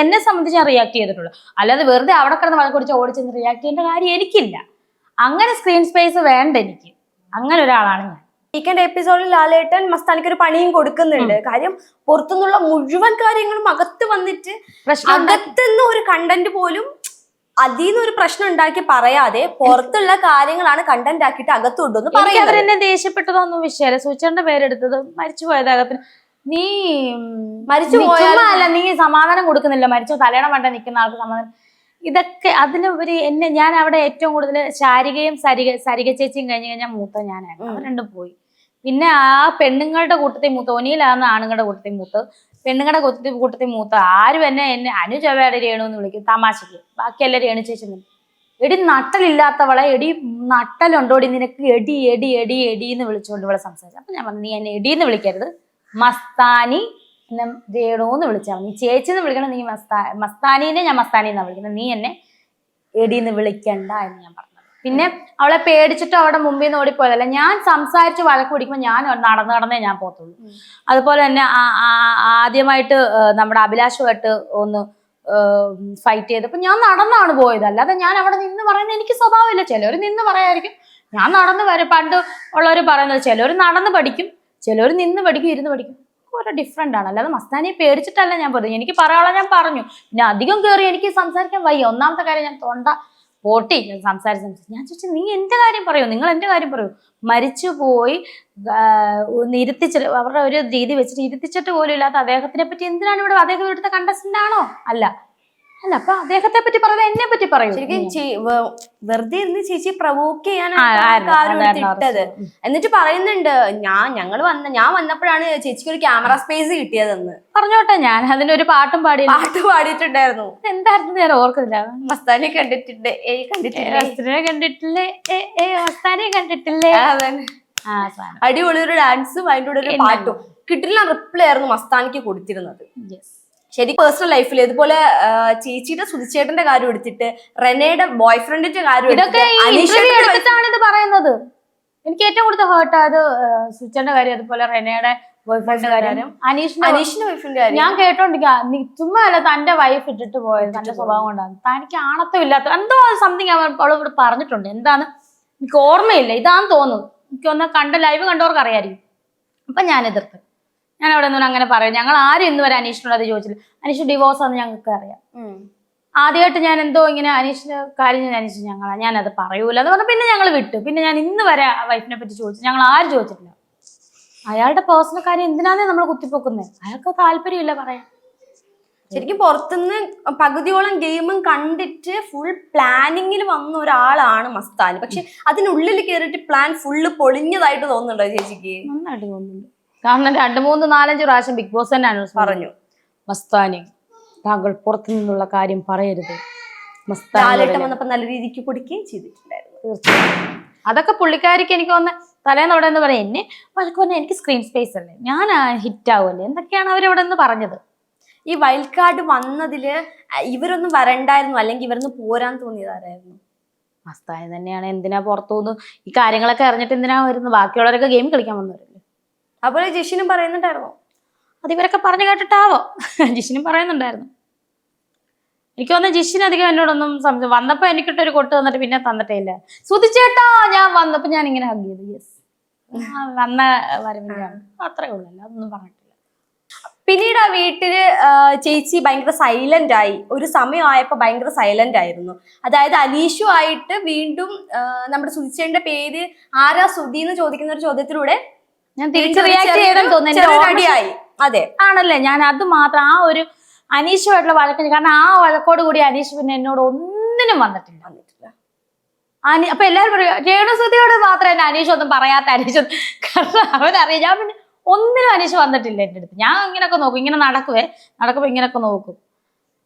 എന്നെ സംബന്ധിച്ച് ഞാൻ റിയാക്ട് ചെയ്തിട്ടുള്ളൂ. അല്ലാതെ വെറുതെ അവിടെ കിടന്ന് വഴക്കുടിച്ച് ഓടിച്ചെന്ന് റിയാക്ട് ചെയ്യേണ്ട കാര്യം എനിക്കില്ല. അങ്ങനെ സ്ക്രീൻ സ്പേസ് വേണ്ട എനിക്ക്. അങ്ങനെ ഒരാളാണ് ഞാൻ. വീക്കെൻഡ് എപ്പിസോഡിൽ ലാലേട്ടൻ മസ്താനിക്ക് ഒരു പണിയും കൊടുക്കുന്നുണ്ട്. കാര്യം പുറത്തുനിന്നുള്ള മുഴുവൻ കാര്യങ്ങളും അകത്ത് വന്നിട്ട് അകത്തുനിന്ന് ഒരു കണ്ടന്റ് പോലും അതിൽ നിന്ന് ഒരു പ്രശ്നം ഉണ്ടാക്കി പറയാതെ പുറത്തുള്ള കാര്യങ്ങളാണ് കണ്ടന്റ് ആക്കിയിട്ട് അകത്ത് കൊണ്ടുവന്ന് പറയുന്നത്. അവരെന്നെ ദേഷ്യപ്പെട്ടതൊന്നും വിഷയമല്ല. സൂചിയുടെ പേരെടുത്തത് മരിച്ചു പോയതാകത്തിന് നീ മരിച്ചു പോയാലല്ല, നീ സമാധാനം കൊടുക്കുന്നില്ല. മരിച്ചു തലയണ വേണ്ട നിൽക്കുന്ന ആൾക്ക് സമാധാനം. ഇതൊക്കെ അതിനുപരി ഞാൻ അവിടെ ഏറ്റവും കൂടുതൽ ശാരികയും സരിക ചേച്ചിയും കഴിഞ്ഞ് കഴിഞ്ഞാൽ മൂത്ത ഞാനായിരുന്നു. അവർ രണ്ടും പോയി. പിന്നെ ആ പെണ്ണുങ്ങളുടെ കൂട്ടത്തിൽ മൂത്ത ഒനിയിലാന്ന് ആണുങ്ങളുടെ കൂട്ടത്തിൽ മൂത്ത്, പെണ്ണുങ്ങളുടെ കൂട്ടത്തിൽ മൂത്ത ആരും എന്നെ അനുജവയുടെ രേണു എന്ന് വിളിക്കും തമാശക്ക്. ബാക്കി എല്ലാവരും രേണു ചേച്ചി. എടി നട്ടലില്ലാത്തവളെ, എടി നട്ടലുണ്ടോടി നിനക്ക്, എടി എടി എടി എടി എന്ന് വിളിച്ചുകൊണ്ട് ഇവളെ സംസാരിച്ചു. അപ്പൊ ഞാൻ പറഞ്ഞു, നീ എന്നെ എടി എന്ന് വിളിക്കരുത്, മസ്താനി രേണു എന്ന് വിളിച്ചാൽ നീ ചേച്ചി എന്ന് വിളിക്കണം. നീ മസ്താനീനെ ഞാൻ മസ്താനി എന്നാ വിളിക്കുന്നത്, നീ എന്നെ എടിന്ന് വിളിക്കണ്ട എന്ന് ഞാൻ പറഞ്ഞത്. പിന്നെ അവളെ പേടിച്ചിട്ട് അവിടെ മുമ്പിൽ നിന്ന് ഓടിപ്പോയതല്ല. ഞാൻ സംസാരിച്ച് വഴക്ക് പിടിക്കുമ്പോൾ ഞാൻ നടന്നേ ഞാൻ പോത്തുള്ളൂ. അതുപോലെ തന്നെ ആദ്യമായിട്ട് നമ്മുടെ അഭിലാഷുമായിട്ട് ഒന്ന് ഫൈറ്റ് ചെയ്തപ്പോൾ ഞാൻ നടന്നാണ് പോയത്. അല്ലാതെ ഞാൻ അവിടെ നിന്ന് പറയുന്നത് എനിക്ക് സ്വഭാവമില്ല. ചിലർ നിന്ന് പറയായിരിക്കും, ഞാൻ നടന്ന് വരും. പണ്ട് ഉള്ളവർ പറയുന്നത് ചിലർ നടന്ന് പഠിക്കും, ചിലർ നിന്ന് പഠിക്കും, ഇരുന്ന് പഠിക്കും. ഓരോ ഡിഫറെന്റ് ആണ്. അല്ലാതെ മസ്താനിയെ പേടിച്ചിട്ടല്ല ഞാൻ പറഞ്ഞു. എനിക്ക് പറയാനുള്ള ഞാൻ പറഞ്ഞു. പിന്നെ അധികം കയറി എനിക്ക് സംസാരിക്കാൻ വയ്യ. ഒന്നാമത്തെ കാര്യം ഞാൻ തൊണ്ട പൊട്ടി സംസാരിച്ച് ഞാൻ ചോദിച്ചു, നീ എന്റെ കാര്യം പറയൂ, നിങ്ങൾ എന്റെ കാര്യം പറയൂ. മരിച്ചു പോയി ഇരുത്തിച്ചിട്ട് അവരുടെ ഒരു രീതി വെച്ചിട്ട് ഇരുത്തിച്ചിട്ട് പോലും ഇല്ലാത്ത അദ്ദേഹത്തിനെ പറ്റി എന്തിനാണ് ഇവിടെ? അദ്ദേഹം ഇവിടുത്തെ കണ്ടസ്റ്റന്റ് ആണോ? അല്ല. അപ്പൊ അദ്ദേഹത്തെ പറ്റി പറയാൻ എന്നെ പറ്റി പറയൂ. ശരിക്കും വെറുതെ ഇരുന്ന് ചേച്ചി പ്രവോക്ക് ചെയ്യാനാണ് ഇട്ടത്. എന്നിട്ട് പറയുന്നുണ്ട്, ഞാൻ വന്നപ്പോഴാണ് ചേച്ചിക്ക് ഒരു ക്യാമറ സ്പേസ് കിട്ടിയതെന്ന്. പറഞ്ഞോട്ടെ, ഞാൻ അതിനൊരു പാട്ട് പാടിയിട്ടുണ്ടായിരുന്നു. എന്തായിരുന്നു ഞാൻ ഓർക്കുന്നില്ല. മസ്താനെ കണ്ടിട്ടില്ലേ? അടിപൊളി ഒരു ഡാൻസും അതിൻ്റെ കൂടെ ഒരു പാട്ടും കിട്ടില്ല റിപ്ലൈ ആയിരുന്നു മസ്താനിക്ക് കൊടുത്തിരുന്നത്. ശരി, പേഴ്സണൽ ലൈഫിൽ ഇതുപോലെ ചേച്ചിയുടെ സുധിച്ചേട്ടന്റെ കാര്യം എടുത്തിട്ട് റെനയുടെ ബോയ് ഫ്രണ്ടിന്റെ കാര്യം എടുത്തിട്ടാണ് ഇത് പറയുന്നത്. എനിക്ക് ഏറ്റവും കൂടുതൽ ഹേർട്ട് ആയത് സുധിച്ചേട്ടന്റെ കാര്യം, അതുപോലെ റെനയുടെ ബോയ് ഫ്രണ്ടിന്റെ കാര്യം, അനീഷിന്റെ ബോയ് ഫ്രണ്ടിന്റെ കാര്യം. ഞാൻ കേട്ടോണ്ടിരിക്കുക, ചുമ്മാ അല്ല തന്റെ വൈഫ് ഇട്ടിട്ട് പോയത് തന്റെ സ്വഭാവം കൊണ്ടാണ്. തനിക്ക് ആണത്തം ഇല്ലാത്ത എന്തോ സംതിങ് അവൾ ഇവിടെ പറഞ്ഞിട്ടുണ്ട്. എന്താണ് എനിക്ക് ഓർമ്മയില്ല, ഇതാന്ന് തോന്നുന്നു. എനിക്കൊന്ന് ലൈവ് കണ്ടവർക്ക് അറിയായിരിക്കും. അപ്പൊ ഞാൻ എതിർത്ത്, ഞാൻ അവിടെ ഒന്നും അങ്ങനെ പറയും. ഞങ്ങൾ ആരും ഇന്ന് വരെ അനീഷിനോട് അത് ചോദിച്ചില്ല. അനീഷ് ഡിവോഴ്സ് ആണെന്ന് ഞങ്ങൾക്ക് അറിയാം. ആദ്യമായിട്ട് ഞാൻ എന്തോ ഇങ്ങനെ അനീഷിന്റെ കാര്യം ഞാനത് പറയൂല എന്ന് പറഞ്ഞു. പിന്നെ ഞങ്ങൾ വിട്ടു. പിന്നെ ഞാൻ ഇന്ന് വരെ വൈഫിനെ പറ്റി ചോദിച്ചു, ഞങ്ങൾ ആരും ചോദിച്ചിട്ടില്ല. അയാളുടെ പേഴ്സണൽ കാര്യം എന്തിനാന്നേ നമ്മൾ കുത്തിപ്പൊക്കുന്നത്? അയാൾക്ക് താല്പര്യമില്ല പറയാൻ. ശരിക്കും പുറത്തുനിന്ന് പകുതിയോളം ഗെയിമും കണ്ടിട്ട് ഫുൾ പ്ലാനിങ്ങിൽ വന്ന ഒരാളാണ് മസ്താനി. പക്ഷെ അതിനുള്ളിൽ കയറിയിട്ട് പ്ലാൻ ഫുള്ള് പൊളിഞ്ഞതായിട്ട് തോന്നുന്നുണ്ടോ ചേച്ചിക്ക്? നന്നായിട്ട് തോന്നുന്നുണ്ട്. കാരണം 2, 3, 4, 5 പ്രാവശ്യം ബിഗ് ബോസ് തന്നെ അനൗൺസ് പറഞ്ഞു, മസ്താനി താങ്കൾ പുറത്തു നിന്നുള്ള കാര്യം പറയരുത്. ലാലേട്ടൻ വന്നപ്പോ നല്ല രീതിക്ക് പൊടിക്കുകയും ചെയ്തിട്ടുണ്ടായിരുന്നു. തീർച്ചയായും അതൊക്കെ പുള്ളിക്കാരിക്ക് എനിക്ക് വന്ന് തലേന്നവിടെ എന്ന് പറയാം. എന്നെ വഴക്ക് പറഞ്ഞാൽ എനിക്ക് സ്ക്രീൻ സ്പേസ് അല്ലേ, ഞാൻ ഹിറ്റ് ആവുമല്ലേ, എന്തൊക്കെയാണ് അവരവിടെ നിന്ന് പറഞ്ഞത്. ഈ വൈൽഡ് കാർഡ് വന്നതില് ഇവരൊന്നും വരണ്ടായിരുന്നു, അല്ലെങ്കിൽ ഇവരൊന്നും പോരാൻ തോന്നിയതാരായിരുന്നു? മസ്താനി തന്നെയാണ്. എന്തിനാ പുറത്തുനിന്ന് ഈ കാര്യങ്ങളൊക്കെ അറിഞ്ഞിട്ട് എന്തിനാ വരുന്നത്? ബാക്കിയുള്ളവരൊക്കെ ഗെയിം കളിക്കാൻ വന്നവരല്ലേ. അതുപോലെ ജിഷിനും പറയുന്നുണ്ടായിരുന്നു. അത് ഇവരൊക്കെ പറഞ്ഞു കേട്ടിട്ടാവോ? ജിഷിനും പറയുന്നുണ്ടായിരുന്നു. എനിക്ക് തോന്നുന്നു ജിഷിന് അധികം എന്നോടൊന്നും വന്നപ്പോ എനിക്കിട്ടൊരു കൊട്ട് തന്നിട്ട് പിന്നെ തന്നിട്ടേ ഇല്ല. സുധിച്ചേട്ടാ ഞാൻ വന്നപ്പോ ഞാൻ ഇങ്ങനെ ഹഗ് ചെയ്തു. യെസ്, വന്ന വരവിനാണ്, അത്രേ ഉള്ളൂ, അതൊന്നും പറഞ്ഞിട്ടില്ല. പിന്നീട് ആ വീട്ടില് ചേച്ചി ഭയങ്കര സൈലന്റ് ആയി. ഒരു സമയമായപ്പോ ഭയങ്കര സൈലന്റ് ആയിരുന്നു. അതായത് അനീഷു ആയിട്ട് വീണ്ടും നമ്മുടെ സുധിച്ചേട്ടന്റെ പേര് ആരാ സുധി എന്ന് ചോദിക്കുന്ന ഒരു ചോദ്യത്തിലൂടെ ഞാൻ തിരിച്ച് റിയാക്ട് ചെയ്തെന്ന് തോന്നുന്നു. അതെ ആണല്ലേ, ഞാൻ അത് മാത്രം ആ ഒരു അനീഷുമായിട്ടുള്ള വഴക്കിന്, കാരണം ആ വഴക്കോട് കൂടി അനീഷ് പിന്നെ എന്നോട് ഒന്നിനും വന്നിട്ടില്ല. അപ്പൊ എല്ലാവരും പറയും രേണുസുതിയോട് മാത്രം എന്നെ അനീഷ് ഒന്നും പറയാത്ത അനീഷ്, കാരണം അവനറിയാം. ഞാൻ പിന്നെ ഒന്നിനും അനീഷ് വന്നിട്ടില്ല എൻ്റെ അടുത്ത്. ഞാൻ ഇങ്ങനെയൊക്കെ നോക്കും, ഇങ്ങനെ നടക്കുമ്പോ ഇങ്ങനെയൊക്കെ നോക്കും,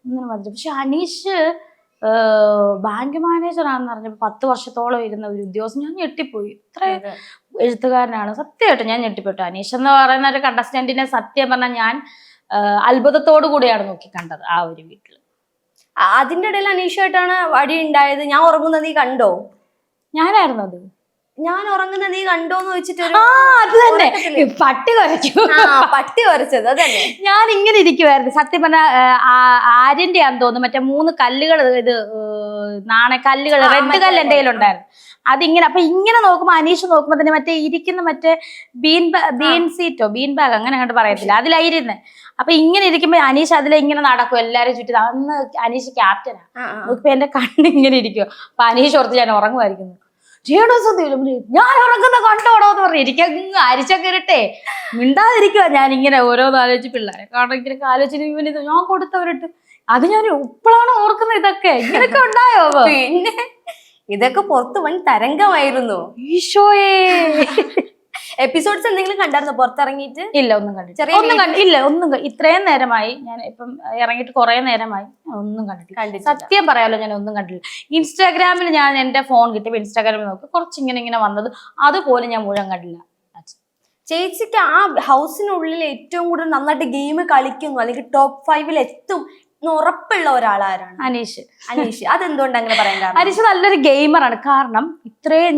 ഒന്നിനും വന്നിട്ടില്ല. പക്ഷെ അനീഷ് ബാങ്ക് മാനേജറാണെന്ന് പറഞ്ഞപ്പോൾ 10 വർഷത്തോളം ഇരുന്ന ഒരു ഉദ്യോഗസ്ഥൻ, ഞാൻ ഞെട്ടിപ്പോയി. ഇത്ര എഴുത്തുകാരനാണ്, സത്യമായിട്ട് ഞാൻ ഞെട്ടിപ്പെട്ടു. അനീഷ് എന്ന് പറയുന്ന ഒരു കണ്ടസ്റ്റന്റിനെ സത്യം പറഞ്ഞാൽ ഞാൻ അത്ഭുതത്തോടു കൂടിയാണ് നോക്കി കണ്ടത് ആ ഒരു വീട്ടിൽ. അതിന്റെ ഇടയിൽ അനീഷായിട്ടാണ് അടി ഉണ്ടായത്. ഞാൻ ഉറങ്ങുന്നത് നീ കണ്ടോ? ഞാനായിരുന്നു അത്. ഞാൻ ഉറങ്ങുന്ന നീ കണ്ടോന്ന് വെച്ചിട്ടൊരു അത് തന്നെ പട്ടി കുറയ്ക്കും. പട്ടി കുറച്ചത് അതന്നെ. ഞാൻ ഇങ്ങനെ ഇരിക്കുവായിരുന്നു സത്യം പറഞ്ഞ ആര്യന്റെ ആണെന്ന് തോന്നുന്നു, മറ്റേ 3 കല്ലുകൾ, ഇത് നാണയക്കല്ലുകൾ, റെഡ് കല്ല് എന്റെ കയ്യിലുണ്ടായിരുന്നു. അതിങ്ങനെ അപ്പൊ ഇങ്ങനെ നോക്കുമ്പോ അനീഷ് നോക്കുമ്പോ തന്നെ മറ്റേ ഇരിക്കുന്ന മറ്റേ ബീൻ സീറ്റോ ബീൻ ബാഗ് അങ്ങനെ അങ്ങോട്ട് പറയത്തില്ല, അതിലായിരുന്നേ. അപ്പൊ ഇങ്ങനെ ഇരിക്കുമ്പോ അനീഷ് അതിലെ ഇങ്ങനെ നടക്കും എല്ലാരും ചുറ്റി. അന്ന് അനീഷ് ക്യാപ്റ്റനാ. ഇപ്പൊ എന്റെ കണ്ണ് ഇങ്ങനെ ഇരിക്കും. അപ്പൊ അനീഷ് ഓർത്ത് ഞാൻ ഉറങ്ങുമായിരിക്കുന്നു. ഞാൻ ഉറങ്ങുന്ന കണ്ടോടോ എന്ന് പറഞ്ഞു എനിക്ക് അരിച്ചൊക്കെ ഇരട്ടെ മിണ്ടാതിരിക്കുക. ഞാൻ ഇങ്ങനെ ഓരോന്ന് ആലോചിച്ച് പിള്ളേരെ കാരണം ഇങ്ങനെ ആലോചിച്ച് ഇവനിത് ഞാൻ കൊടുത്തവരിട്ട് അത് ഞാൻ ഇപ്പോഴാണ് ഓർക്കുന്നത്. ഇതൊക്കെ ഇങ്ങനൊക്കെ ഉണ്ടായോ? പിന്നെ ഇതൊക്കെ പുറത്ത് വൻ തരംഗമായിരുന്നു. ഈശോയേ. എപ്പിസോഡ്സ് എന്തെങ്കിലും കണ്ടായിരുന്നോ പുറത്തിറങ്ങിയിട്ട്? ഇല്ല, ഒന്നും കണ്ടിട്ടില്ല. ഒന്നും ഇത്രയും നേരമായി ഞാൻ ഇപ്പം ഇറങ്ങിയിട്ട് കുറെ നേരമായി ഒന്നും കണ്ടിട്ടില്ല. സത്യം പറയാലോ, ഞാൻ ഒന്നും കണ്ടില്ല. ഇൻസ്റ്റാഗ്രാമിൽ ഞാൻ എന്റെ ഫോൺ കിട്ടിയപ്പോൾ ഇൻസ്റ്റാഗ്രാമിൽ നോക്കി കുറച്ച് ഇങ്ങനെ വന്നത്, അതുപോലെ ഞാൻ മുഴുവൻ കണ്ടില്ല. ചേച്ചിക്ക് ആ ഹൗസിനുള്ളിൽ ഏറ്റവും കൂടുതൽ നന്നായിട്ട് ഗെയിം കളിക്കുന്നു അല്ലെങ്കിൽ ടോപ്പ് 5 എത്തും ഉറപ്പുള്ള ഒരാളാരാണ്? അനീഷ്. അതെന്തുകൊണ്ട് അങ്ങനെ പറയാൻ കാരണം? അനീഷ് നല്ലൊരു ഗെയിമറാണ്. കാരണം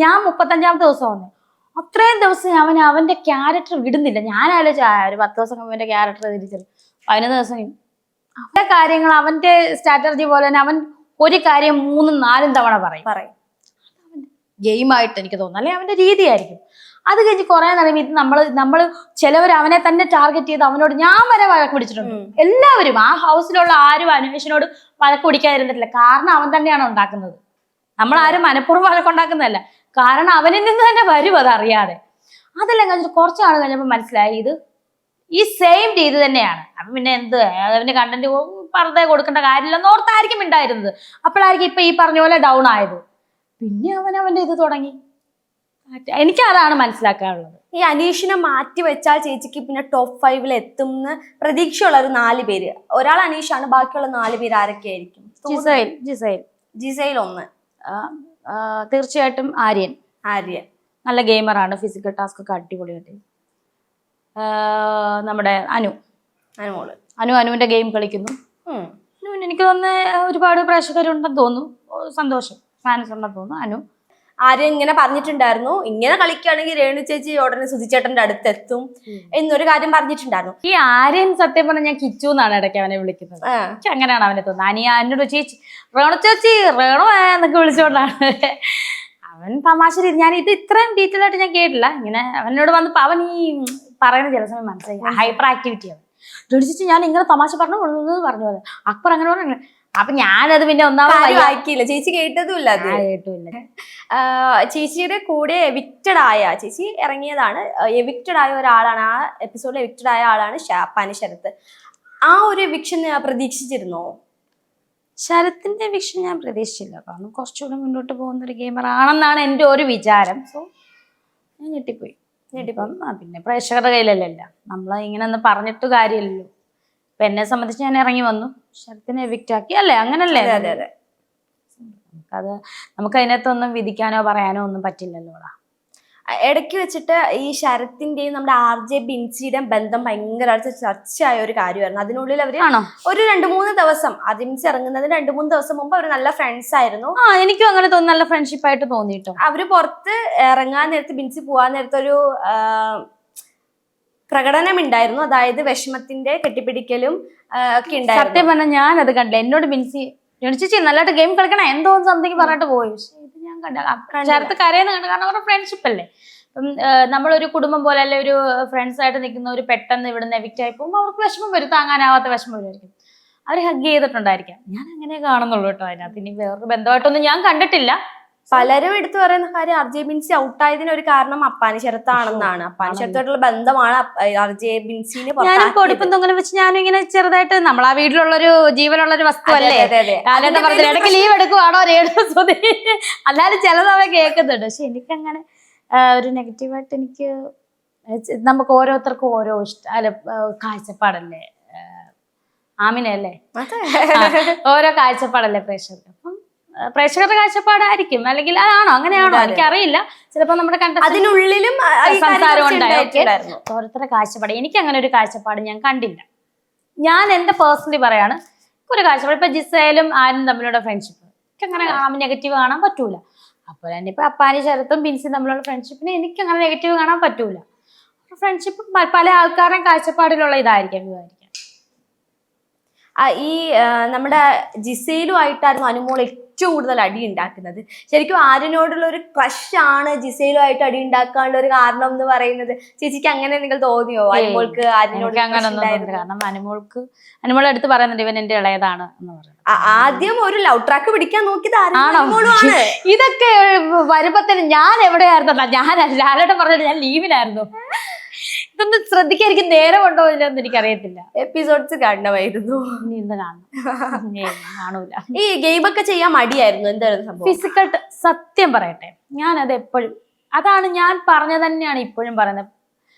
ഞാൻ 35ാമത്തെ ദിവസം വന്നു, അത്രയും ദിവസം അവന്റെ ക്യാരക്ടർ വിടുന്നില്ല. ഞാൻ ആലോചിച്ച ഒരു 10 ദിവസം അവന്റെ ക്യാരക്ടർ തിരിച്ചത് 15 ദിവസം അവന്റെ കാര്യങ്ങൾ അവന്റെ സ്ട്രാറ്റജി പോലെ തന്നെ അവൻ ഒരു കാര്യം 3-4 തവണ പറയും. ഗെയിമായിട്ട് എനിക്ക് തോന്നുന്നു, അല്ലെങ്കിൽ അവന്റെ രീതിയായിരിക്കും. അത് കഴിഞ്ഞ് കുറെ നേരം ഇത് നമ്മള് ചിലവർ അവനെ തന്നെ ടാർഗറ്റ് ചെയ്ത് അവനോട് ഞാൻ വരെ വഴക്ക് പിടിച്ചിട്ടുണ്ട്. എല്ലാവരും ആ ഹൗസിലുള്ള ആരും അന്വേഷണോട് വഴക്ക് പിടിക്കാതിരുന്നിട്ടില്ല. കാരണം അവൻ തന്നെയാണ് ഉണ്ടാക്കുന്നത്. നമ്മളാരും മനഃപൂർവ്വം വഴക്കുണ്ടാക്കുന്നതല്ല, കാരണം അവനിൽ നിന്ന് തന്നെ വരും അതറിയാതെ. അതെല്ലാം കഴിഞ്ഞിട്ട് കുറച്ച് നാൾ കഴിഞ്ഞപ്പോൾ മനസ്സിലായി ഇത് ഈ സെയിം രീതി തന്നെയാണ്. അപ്പൊ പിന്നെ അവന്റെ കണ്ടന്റ് വെറുതെ കൊടുക്കേണ്ട കാര്യമില്ലെന്ന് ഓർത്തായിരിക്കും ഉണ്ടായിരുന്നത്. അപ്പോഴായിരിക്കും ഇപ്പൊ ഈ പറഞ്ഞ പോലെ ഡൗൺ ആയത്. പിന്നെ അവന്റെ ഇത് തുടങ്ങി. എനിക്ക് അതാണ് മനസ്സിലാക്കാനുള്ളത്. ഈ അനീഷിനെ മാറ്റി വെച്ചാൽ ചേച്ചിക്ക് പിന്നെ ടോപ്പ് 5 എത്തുമെന്ന് പ്രതീക്ഷയുള്ള ഒരു 4 പേര്. ഒരാൾ അനീഷാണ്, ബാക്കിയുള്ള 4 പേര് ആരൊക്കെയായിരിക്കും? ജിസൈൽ 1, തീർച്ചയായിട്ടും ആര്യൻ നല്ല ഗെയിമറാണ്, ഫിസിക്കൽ ടാസ്ക് ഒക്കെ അടിപൊളിയായിട്ട്. നമ്മുടെ അനുവിന്റെ ഗെയിം കളിക്കുന്നു. എനിക്ക് തോന്നുന്നു ഒരുപാട് പ്രേക്ഷകരുണ്ടെന്ന് തോന്നുന്നു, സന്തോഷം, ഫാൻസ് ഉണ്ടെന്ന് തോന്നുന്നു. ആര്യൻ ഇങ്ങനെ പറഞ്ഞിട്ടുണ്ടായിരുന്നു, ഇങ്ങനെ കളിക്കുകയാണെങ്കിൽ രേണു ചേച്ചി ഉടനെ സുധിച്ചേട്ടന്റെ അടുത്തെത്തും എന്നൊരു കാര്യം പറഞ്ഞിട്ടുണ്ടായിരുന്നു. ഈ ആര്യൻ സത്യം പറഞ്ഞാൽ ഞാൻ കിച്ചു എന്നാണ് ഇടയ്ക്ക് അവനെ വിളിക്കുന്നത്. എനിക്ക് അങ്ങനെയാണ് അവനെ തോന്നുന്നത്. എന്നോട് ചേച്ചി റേണു ചേച്ചി റേണു എന്നൊക്കെ വിളിച്ചോണ്ടാണ് അവൻ തമാശ രീതി. ഞാൻ ഇത് ഇത്രയും ഡീറ്റെയിൽ ആയിട്ട് ഞാൻ കേട്ടില്ല. ഇങ്ങനെ അവനോട് വന്നപ്പോ അവൻ ഈ പറയുന്ന ചില സമയം മനസ്സിലായി ഹൈപ്പർ ആക്ടിവിറ്റി അവൻ. ചേച്ചി ഞാൻ ഇങ്ങനെ തമാശ പറഞ്ഞു പോലെ അക്ബർ അങ്ങനെ പറഞ്ഞു. അപ്പൊ ഞാനത് പിന്നെ ഒന്നാമത് വായിക്കില്ല, ചേച്ചി കേട്ടതുമില്ല, അത് കേട്ടില്ല. ചേച്ചിയുടെ കൂടെ എവിക്റ്റഡ് ആയ ചേച്ചി ഇറങ്ങിയതാണ്, എവിക്റ്റഡ് ആയ ഒരാളാണ് ആ എപ്പിസോഡിൽ എവിക്റ്റഡ് ആയ ആളാണ് ശരത്ത്. ആ ഒരു എവിക്ഷൻ പ്രതീക്ഷിച്ചിരുന്നോ? ശരത്തിന്റെ എവിക്ഷൻ ഞാൻ പ്രതീക്ഷിച്ചില്ല. കാരണം കുറച്ചുകൂടെ മുന്നോട്ട് പോകുന്ന ഒരു ഗെയിമർ ആണെന്നാണ് എൻ്റെ ഒരു വിചാരം. സോ ഞാൻ ഞെട്ടിപ്പോയി. പിന്നെ പ്രേക്ഷകരുടെ കയ്യിലല്ല, നമ്മളെ ഇങ്ങനെ ഒന്ന് പറഞ്ഞിട്ട് കാര്യമില്ലല്ലോ. ഇപ്പൊ എന്നെ സംബന്ധിച്ച് ഞാൻ ഇറങ്ങി വന്നു, ശരത്തിനെ എവിക്റ്റ് ആക്കി അല്ലേ, അങ്ങനല്ലേ? അതെ. നമുക്ക് അതിനകത്തൊന്നും വിധിക്കാനോ പറയാനോ ഒന്നും പറ്റില്ലല്ലോടാ. ഇടയ്ക്ക് വെച്ചിട്ട് ഈ ശരത്തിന്റെയും നമ്മുടെ RJ ബിൻസിയുടെയും ബന്ധം ഭയങ്കരമായിട്ട് ചർച്ചയായ ഒരു കാര്യമായിരുന്നു. അതിനുള്ളിൽ അവര് ഒരു 2-3 ദിവസം ബിൻസി ഇറങ്ങുന്നതിന് 2-3 ദിവസം മുമ്പ് അവര് നല്ല ഫ്രണ്ട്സ് ആയിരുന്നു. എനിക്കും അങ്ങനെ തോന്നുന്നു, നല്ല ഫ്രണ്ട്ഷിപ്പ് ആയിട്ട് തോന്നിട്ടോ. അവര് പുറത്ത് ഇറങ്ങാൻ നേരത്ത് ബിൻസി പോവാൻ നേരത്തെ ഒരു പ്രകടനം ഉണ്ടായിരുന്നു, അതായത് വിഷമത്തിന്റെ കെട്ടിപ്പിടിക്കലും ഒക്കെ ഉണ്ടായിരുന്നു. സത്യം പറഞ്ഞാൽ ഞാൻ അത് കണ്ടില്ല. എന്നോട് ബിൻസി ചേച്ചി നല്ലതായിട്ട് ഗെയിം കളിക്കണം എന്തോ സംതിങ് പറഞ്ഞിട്ട് പോയി. പക്ഷെ ഇത് ഞാൻ ശരത്ത് കരയെന്ന് കണ്ടു. കാരണം അവരുടെ ഫ്രണ്ട്ഷിപ്പ് അല്ലേ. ഇപ്പം നമ്മളൊരു കുടുംബം പോലെ അല്ലെ ഒരു ഫ്രണ്ട്സ് ആയിട്ട് നിൽക്കുന്ന ഒരു പെട്ടെന്ന് ഇവിടുന്ന് എവിക്റ്റ് ആയി പോകുമ്പോൾ അവർക്ക് വിഷമം വരും, താങ്ങാനാവാത്ത വിഷമം വരുമായിരിക്കും. അവർ ഹഗ് ചെയ്തിട്ടുണ്ടായിരിക്കാം. ഞാൻ അങ്ങനെ കാണുന്നുള്ളൂ കേട്ടോ. അതിനകത്ത് ഇനി വേറൊരു ബന്ധമായിട്ടൊന്നും ഞാൻ കണ്ടിട്ടില്ല. പലരും എടുത്തു പറയുന്ന കാര്യം RJ ബിൻസി ഔട്ടായതിന് ഒരു കാരണം അപ്പാനി ശരത്താണെന്നാണ്. അപ്പാനി ശരത്തായിട്ടുള്ള ബന്ധമാണ് RJ ബിൻസിനെ. ഞാനും പൊടിപ്പം തൊങ്ങനെ വെച്ച് ഞാനും ഇങ്ങനെ ചെറുതായിട്ട് നമ്മളാ വീട്ടിലുള്ളൊരു ജീവനുള്ളൊരു വസ്തു അല്ലേ, ഇടയ്ക്ക് ലീവ് എടുക്കുവാണോ രേണുസുതി അല്ലാതെ ചിലതവ കേൾക്കുന്നുണ്ട്. പക്ഷെ എനിക്കങ്ങനെ ഒരു നെഗറ്റീവായിട്ട് എനിക്ക് നമുക്ക് ഓരോരുത്തർക്കും ഓരോ അല്ല കാഴ്ചപ്പാടല്ലേ ആമിനല്ലേ, ഓരോ കാഴ്ചപ്പാടല്ലേ പ്രേക്ഷകർക്ക്. അപ്പം പ്രേക്ഷകരുടെ കാഴ്ചപ്പാടായിരിക്കും, അല്ലെങ്കിൽ അതാണോ അങ്ങനെയാണോ എനിക്കറിയില്ല. ചിലപ്പോ നമ്മുടെ അതിനുള്ളിലും സംസാരം ഉണ്ടായിരുന്നു. ഓരോരുത്തരുടെ കാഴ്ചപ്പാട്. എനിക്ക് അങ്ങനെ ഒരു കാഴ്ചപ്പാട് ഞാൻ കണ്ടില്ല. ഞാൻ എന്റെ പേഴ്സണലി പറയാണ് ഒരു കാഴ്ചപ്പാട്. ഇപ്പൊ ജിസയിലും ആരും തമ്മിലുള്ള ഫ്രണ്ട്ഷിപ്പ് എനിക്ക് അങ്ങനെ നെഗറ്റീവ് കാണാൻ പറ്റൂല. അപ്പോൾ തന്നെ ഇപ്പൊ അപ്പാനി ശരത്തും ബിൻസിയും തമ്മിലുള്ള ഫ്രണ്ട്ഷിപ്പിനെ എനിക്ക് അങ്ങനെ നെഗറ്റീവ് കാണാൻ പറ്റൂല. ഫ്രണ്ട്ഷിപ്പ് പല ആൾക്കാരുടെയും കാഴ്ചപ്പാടിലുള്ള ഇതായിരിക്കാം. ഈ നമ്മുടെ ജിസയിലുമായിട്ടായിരുന്നു അനുമോൾ ഏറ്റവും കൂടുതൽ അടി ഉണ്ടാക്കുന്നത്. ശരിക്കും ആര്യനോടുള്ള ഒരു ക്രഷാണ് ജിസയിലുമായിട്ട് അടി ഉണ്ടാക്കാനുള്ള ഒരു കാരണം എന്ന് പറയുന്നത്. ചേച്ചിക്ക് അങ്ങനെ നിങ്ങൾ തോന്നിയോ അനുമോൾക്ക് ആര്യനോട്? അങ്ങനെ ഒന്നും തോന്നില്ല. കാരണം അനുമോളെ അടുത്ത് പറയുന്നുണ്ട് ഇവൻ എന്റെ ഇളയതാണ് എന്ന് പറയുന്നത്. ആദ്യം ഒരു ലവ് ട്രാക്ക് പിടിക്കാൻ നോക്കിയത് അനുമോളുമാണ്. ഇതൊക്കെ വരുമ്പത്തിന് ഞാൻ എവിടെയായിരുന്നല്ല, ഞാൻ ലാലേട്ടൻ പറഞ്ഞിട്ട് ഞാൻ ലീവിനായിരുന്നു. ഇതൊന്നും ശ്രദ്ധിക്കാൻ എനിക്ക് നേരമുണ്ടോ ഇല്ലെന്ന് എനിക്കറിയത്തില്ല. എപ്പിസോഡ്സ് കാണണമായിരുന്നു. ഇനി ഇന്ന് കാണൂല. ഈ ഗെയിമൊക്കെ ചെയ്യാൻ മടിയായിരുന്നു. എന്തായിരുന്നു സംഭവം? ഫിസിക്കൽ സത്യം പറയട്ടെ, ഞാനത് എപ്പോഴും അതാണ് ഞാൻ പറഞ്ഞത് തന്നെയാണ് ഇപ്പോഴും പറയുന്നത്.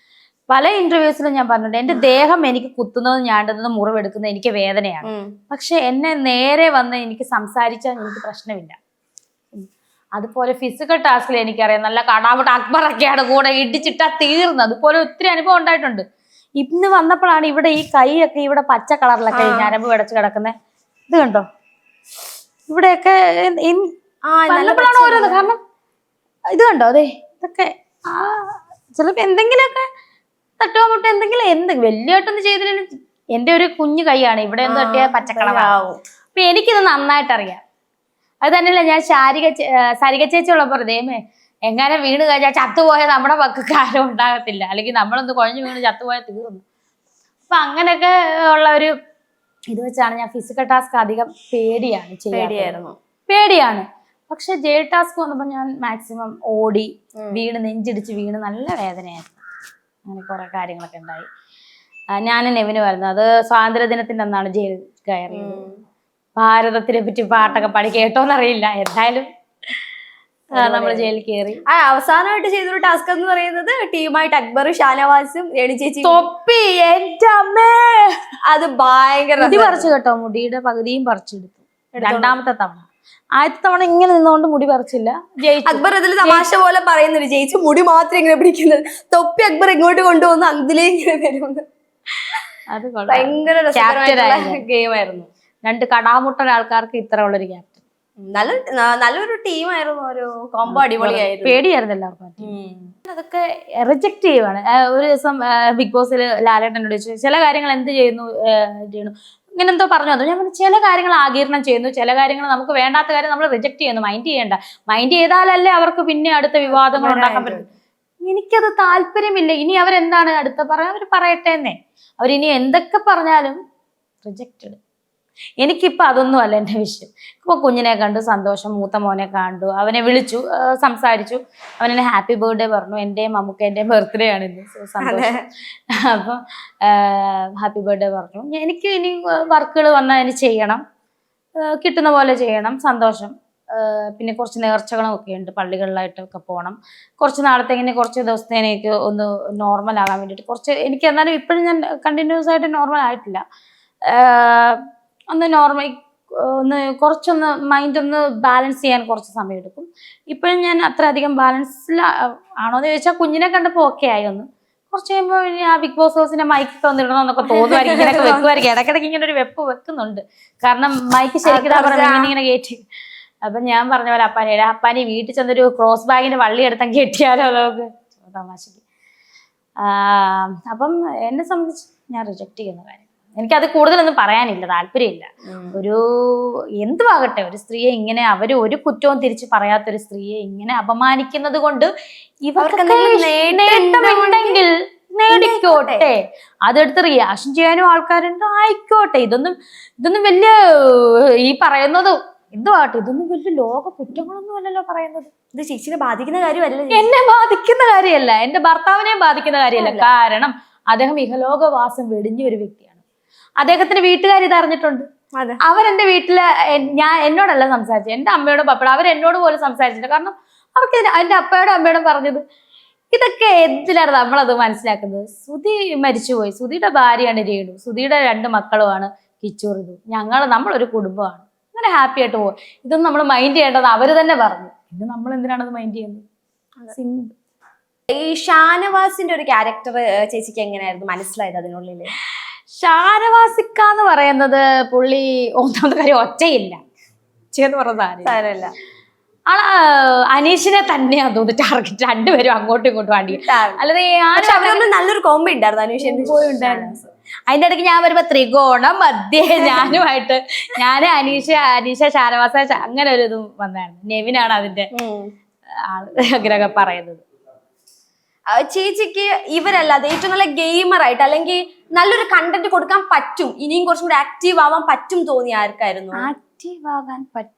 പല ഇന്റർവ്യൂസിലും ഞാൻ പറഞ്ഞിട്ടുണ്ട്, എന്റെ ദേഹം എനിക്ക് കുത്തുന്നതും ഞാണ്ടുന്നതും മുറിവെടുക്കുന്നത് എനിക്ക് വേദനയാണ്. പക്ഷെ എന്നെ നേരെ വന്ന് എനിക്ക് സംസാരിച്ചാൽ എനിക്ക് പ്രശ്നമില്ല. അതുപോലെ ഫിസിക്കൽ ടാസ്കിൽ എനിക്കറിയാം, നല്ല കടാമുട്ട അക്ബറൊക്കെയാണ് കൂടെ ഇടിച്ചിട്ടാ തീർന്നത്. അതുപോലെ ഒത്തിരി അനുഭവം ഉണ്ടായിട്ടുണ്ട്. ഇന്ന് വന്നപ്പോഴാണ് ഇവിടെ ഈ കൈയൊക്കെ ഇവിടെ പച്ച കളറിലൊക്കെ ഞരമ്പ് പിടച്ച് കിടക്കുന്നത്. ഇത് കണ്ടോ, ഇവിടെയൊക്കെ വന്നപ്പോഴാണ് ഓരോന്ന്. കാരണം ഇത് കണ്ടോ, അതെ ഇതൊക്കെ ചിലപ്പോ എന്തെങ്കിലുമൊക്കെ തട്ടുക മുട്ട എന്തെങ്കിലും വലിയായിട്ടൊന്നും ചെയ്തില്ലെങ്കിലും എന്റെ ഒരു കുഞ്ഞു കൈയാണ്, ഇവിടെ ഒന്ന് തട്ടിയാൽ പച്ചക്കളറാവും. അപ്പൊ എനിക്കിത് നന്നായിട്ട് അറിയാം. അത് തന്നെയല്ല, ഞാൻ സാരിക ചേച്ചി ഉള്ളപ്പോൾ ദൈവമേ എങ്ങനെ വീണ് കഴിഞ്ഞാൽ ചത്തുപോയാൽ നമ്മുടെ മക്കൾക്ക് ആരും ഉണ്ടാകത്തില്ല, അല്ലെങ്കിൽ നമ്മളൊന്ന് കുഴഞ്ഞു വീണ് ചത്തുപോയാൽ തീർന്നു. അപ്പൊ അങ്ങനെയൊക്കെ ഉള്ള ഒരു ഇത് വെച്ചാണ് ഞാൻ ഫിസിക്കൽ ടാസ്ക് അധികം പേടിയാണ്. പക്ഷെ ജയിൽ ടാസ്ക് വന്നപ്പോൾ ഞാൻ മാക്സിമം ഓടി, നെഞ്ചിടിച്ച് വീണ് നല്ല വേദനയായിരുന്നു. അങ്ങനെ കുറെ കാര്യങ്ങളൊക്കെ ഉണ്ടായി. ഞാനും നെവിന് വരുന്നത് അത് സ്വാതന്ത്ര്യദിനത്തിന്റെ അന്നാണ് ജയിൽ കയറിയത്. ഭാരതത്തിനെ പറ്റി പാട്ടൊക്കെ പാടി കേട്ടോന്നറിയില്ല, എന്തായാലും നമ്മൾ ജയിലിൽ കയറി. അവസാനമായിട്ട് ചെയ്തൊരു ടാസ്ക് എന്ന് പറയുന്നത് ടീമായിട്ട് അക്ബറും ഷാനവാസും രേണു ചേച്ചി തൊപ്പി. എന്റെ അമ്മേ, അത് ഭയങ്കര മുടി പറിച്ചു കേട്ടോ, മുടിയുടെ പകുതിയും പറിച്ചെടുത്തു രണ്ടാമത്തെ തവണ. ആദ്യത്തെ തവണ ഇങ്ങനെ നിന്നുകൊണ്ട് മുടി പറിച്ചില്ല. അക്ബർ ഇതിൽ തമാശ പോലെ പറയുന്നുണ്ട്, ജയിച്ച് മുടി മാത്രം ഇങ്ങനെ പിടിക്കുന്നത്, തൊപ്പി അക്ബർ ഇങ്ങോട്ട് കൊണ്ടുവന്ന് അതിലേ ഇങ്ങനെ വരുന്നത്. അത് ഭയങ്കര ഗെയിമായിരുന്നു. 2 കടാമുട്ടൻ ആൾക്കാർക്ക് ഇത്ര ഉള്ളൊരു ക്യാപ്റ്റൻ. നല്ലൊരു ടീമായിരുന്നു, ഒരു കോംബോ അടിപൊളിയായിരുന്നു. പേടിയായിരുന്നു എല്ലാവർക്കും. അതൊക്കെ റിജക്ട് ചെയ്യുവാണ്. ഒരു ദിവസം ബിഗ് ബോസിൽ ലാലേട്ടനോട് ചോദിച്ചു, ചില കാര്യങ്ങൾ എന്ത് ചെയ്യുന്നു ഇങ്ങനെ എന്തോ പറഞ്ഞു. അത് ഞാൻ പറഞ്ഞു, ചില കാര്യങ്ങൾ ആഗീരണം ചെയ്യുന്നു, ചില കാര്യങ്ങൾ നമുക്ക് വേണ്ടാത്ത കാര്യം നമ്മൾ റിജക്ട് ചെയ്യുന്നു. മൈൻഡ് ചെയ്താലല്ലേ അവർക്ക് പിന്നെ അടുത്ത വിവാദങ്ങൾ ഉണ്ടാക്കാൻ പറ്റും. എനിക്കത് താല്പര്യമില്ല. ഇനി അവരെന്താണ് അടുത്ത പറയാൻ അവർ പറയട്ടെ എന്നേ. അവരിനി എന്തൊക്കെ പറഞ്ഞാലും റിജക്റ്റഡ്. എനിക്കിപ്പോൾ അതൊന്നും അല്ല എൻ്റെ വിഷയം. ഇപ്പോൾ കുഞ്ഞിനെ കണ്ടു സന്തോഷം, മൂത്ത മോനെ കണ്ടു, അവനെ വിളിച്ചു, സംസാരിച്ചു, അവനെ ഹാപ്പി ബർത്ത്ഡേ പറഞ്ഞു. എൻ്റെയും മമ്മൂക്കേൻ്റെയും ബർത്ത്ഡേ ആണ് ഇന്ന്, സന്തോഷം. അപ്പം ഹാപ്പി ബർത്ത്ഡേ പറഞ്ഞു. എനിക്ക് ഇനി വർക്കുകൾ വന്നാൽ ഇനി ചെയ്യണം, കിട്ടുന്ന പോലെ ചെയ്യണം, സന്തോഷം. പിന്നെ കുറച്ച് നേർച്ചകളും ഒക്കെ ഉണ്ട്, പള്ളികളിലായിട്ടൊക്കെ പോകണം. കുറച്ച് നാളത്തേക്കിന് കുറച്ച് ദിവസത്തേക്ക് ഒന്ന് നോർമൽ ആകാൻ വേണ്ടിയിട്ട് കുറച്ച് എനിക്ക്. എന്നാലും ഇപ്പോഴും ഞാൻ കണ്ടിന്യൂസ് ആയിട്ട് നോർമൽ ആയിട്ടില്ല. ഒന്ന് കുറച്ചൊന്ന് മൈൻഡ് ഒന്ന് ബാലൻസ് ചെയ്യാൻ കുറച്ച് സമയം എടുക്കും. ഇപ്പോഴും ഞാൻ അത്ര അധികം ബാലൻസിൽ ആണോന്ന് ചോദിച്ചാൽ കുഞ്ഞിനെ കണ്ടപ്പോൾ ഓക്കെ ആയി. ഒന്ന് കുറച്ച് കഴിയുമ്പോൾ ആ ബിഗ് ബോസ് ഹൗസിന്റെ മൈക്ക് തന്നിടണം എന്നൊക്കെ തോന്നുമായിരിക്കും. ഇങ്ങനെയൊക്കെ വെക്കുമായിരിക്കും, ഇടയ്ക്കിടയ്ക്ക് ഇങ്ങനെ ഒരു വെക്കുന്നുണ്ട്. കാരണം മൈക്ക് ശരിക്കും ഇങ്ങനെ കയറ്റി. അപ്പൊ ഞാൻ പറഞ്ഞ പോലെ അപ്പാനി വീട്ടിൽ ചെന്നൊരു ക്രോസ് ബാഗിന്റെ വള്ളി എടുത്താൽ കെട്ടിയാലോ നമുക്ക് തമാശക്ക്. അപ്പം എന്നെ സംബന്ധിച്ച് ഞാൻ റിജക്ട് ചെയ്യുന്ന കാര്യം, എനിക്കത് കൂടുതലൊന്നും പറയാനില്ല, താല്പര്യമില്ല. ഒരു എന്തുവാകട്ടെ, ഒരു സ്ത്രീയെ ഇങ്ങനെ അവര് ഒരു കുറ്റവും തിരിച്ച് പറയാത്തൊരു സ്ത്രീയെ ഇങ്ങനെ അപമാനിക്കുന്നത് കൊണ്ട് ഇവർക്ക് നേട്ടമുണ്ടെങ്കിൽ നേടിക്കോട്ടെ. അതെടുത്ത് റിയാക്ഷൻ ചെയ്യാനും ആൾക്കാരുണ്ട്, ആയിക്കോട്ടെ. ഇതൊന്നും വലിയ ഈ പറയുന്നത് എന്തുവാട്ടെ, ഇതൊന്നും വലിയ ലോക കുറ്റങ്ങളൊന്നും അല്ലല്ലോ പറയുന്നത്. ഇത് ചേച്ചിനെ ബാധിക്കുന്ന കാര്യമല്ല, എന്നെ ബാധിക്കുന്ന കാര്യമല്ല, എന്റെ ഭർത്താവിനെ ബാധിക്കുന്ന കാര്യമല്ല. കാരണം അദ്ദേഹം ഇഹലോകവാസം വെടിഞ്ഞ ഒരു വ്യക്തിയാണ്. അദ്ദേഹത്തിന്റെ വീട്ടുകാർ ഇത് അറിഞ്ഞിട്ടുണ്ട്. അവരെന്റെ വീട്ടില് എന്നോടല്ല സംസാരിച്ചത്, എന്റെ അമ്മയോടും പപ്പയോടും. അവരെന്നോട് പോലും സംസാരിച്ചില്ല. കാരണം അവർക്ക് എന്റെ അപ്പയോടും അമ്മയോടും പറഞ്ഞത് ഇതൊക്കെ എന്തിനാണ് നമ്മളത് മനസ്സിലാക്കുന്നത്. സുധി മരിച്ചുപോയി, സുധിയുടെ ഭാര്യയാണ് രേണു, സുധിയുടെ 2 മക്കളുമാണ് കിച്ചൂർ. നമ്മളൊരു കുടുംബമാണ്, അങ്ങനെ ഹാപ്പി ആയിട്ട് പോകും. ഇതൊന്നും നമ്മൾ മൈൻഡ് ചെയ്യേണ്ടത് അവര് തന്നെ പറഞ്ഞു. പിന്നെ നമ്മൾ എന്തിനാണത് മൈൻഡ് ചെയ്യുന്നത്? സിമ്പിൾ. ഈ ഷാനവാസിന്റെ ഒരു ക്യാരക്ടർ ചേച്ചിക്ക് എങ്ങനെയായിരുന്നു മനസ്സിലായത് അതിനുള്ളില്? ഷാനവാസിക്ക എന്ന് പറയുന്നത് പുള്ളി ഒന്നാമത്തെ കാര്യം ഒച്ചയില്ല, ഒച്ചയെന്ന് പറഞ്ഞ സാരമില്ല. ആള് അനീഷിനെ തന്നെയാന്ന് തോന്നുന്നു ടാർഗറ്റ്, രണ്ടുപേരും അങ്ങോട്ടും ഇങ്ങോട്ടും അടി. അല്ലാതെ പക്ഷെ അവരൊന്നും നല്ലൊരു കോമ്പോ ഉണ്ടായിരുന്നു അനീഷ്. അതിന്റെ ഇടയ്ക്ക് ഞാൻ വരുമ്പോ ത്രികോണം മധ്യേ ഞാന് അനീഷ ഷാനവാസ അങ്ങനെ ഒരു ഇതും വന്നതാണ്. നെവിനാണ് അതിന്റെ ആഗ്രഹം പറയുന്നത്. ചേച്ചിക്ക് ഇവരല്ലാതെ ഏറ്റവും നല്ല ഗെയിമർ ആയിട്ട് അല്ലെങ്കിൽ നല്ലൊരു കണ്ടന്റ് കൊടുക്കാൻ പറ്റും, ഇനിയും കുറച്ചും കൂടി ആക്റ്റീവ് ആവാൻ പറ്റും തോന്നിയ ആർക്കായിരുന്നു? ആക്റ്റീവ് ആകാൻ പറ്റും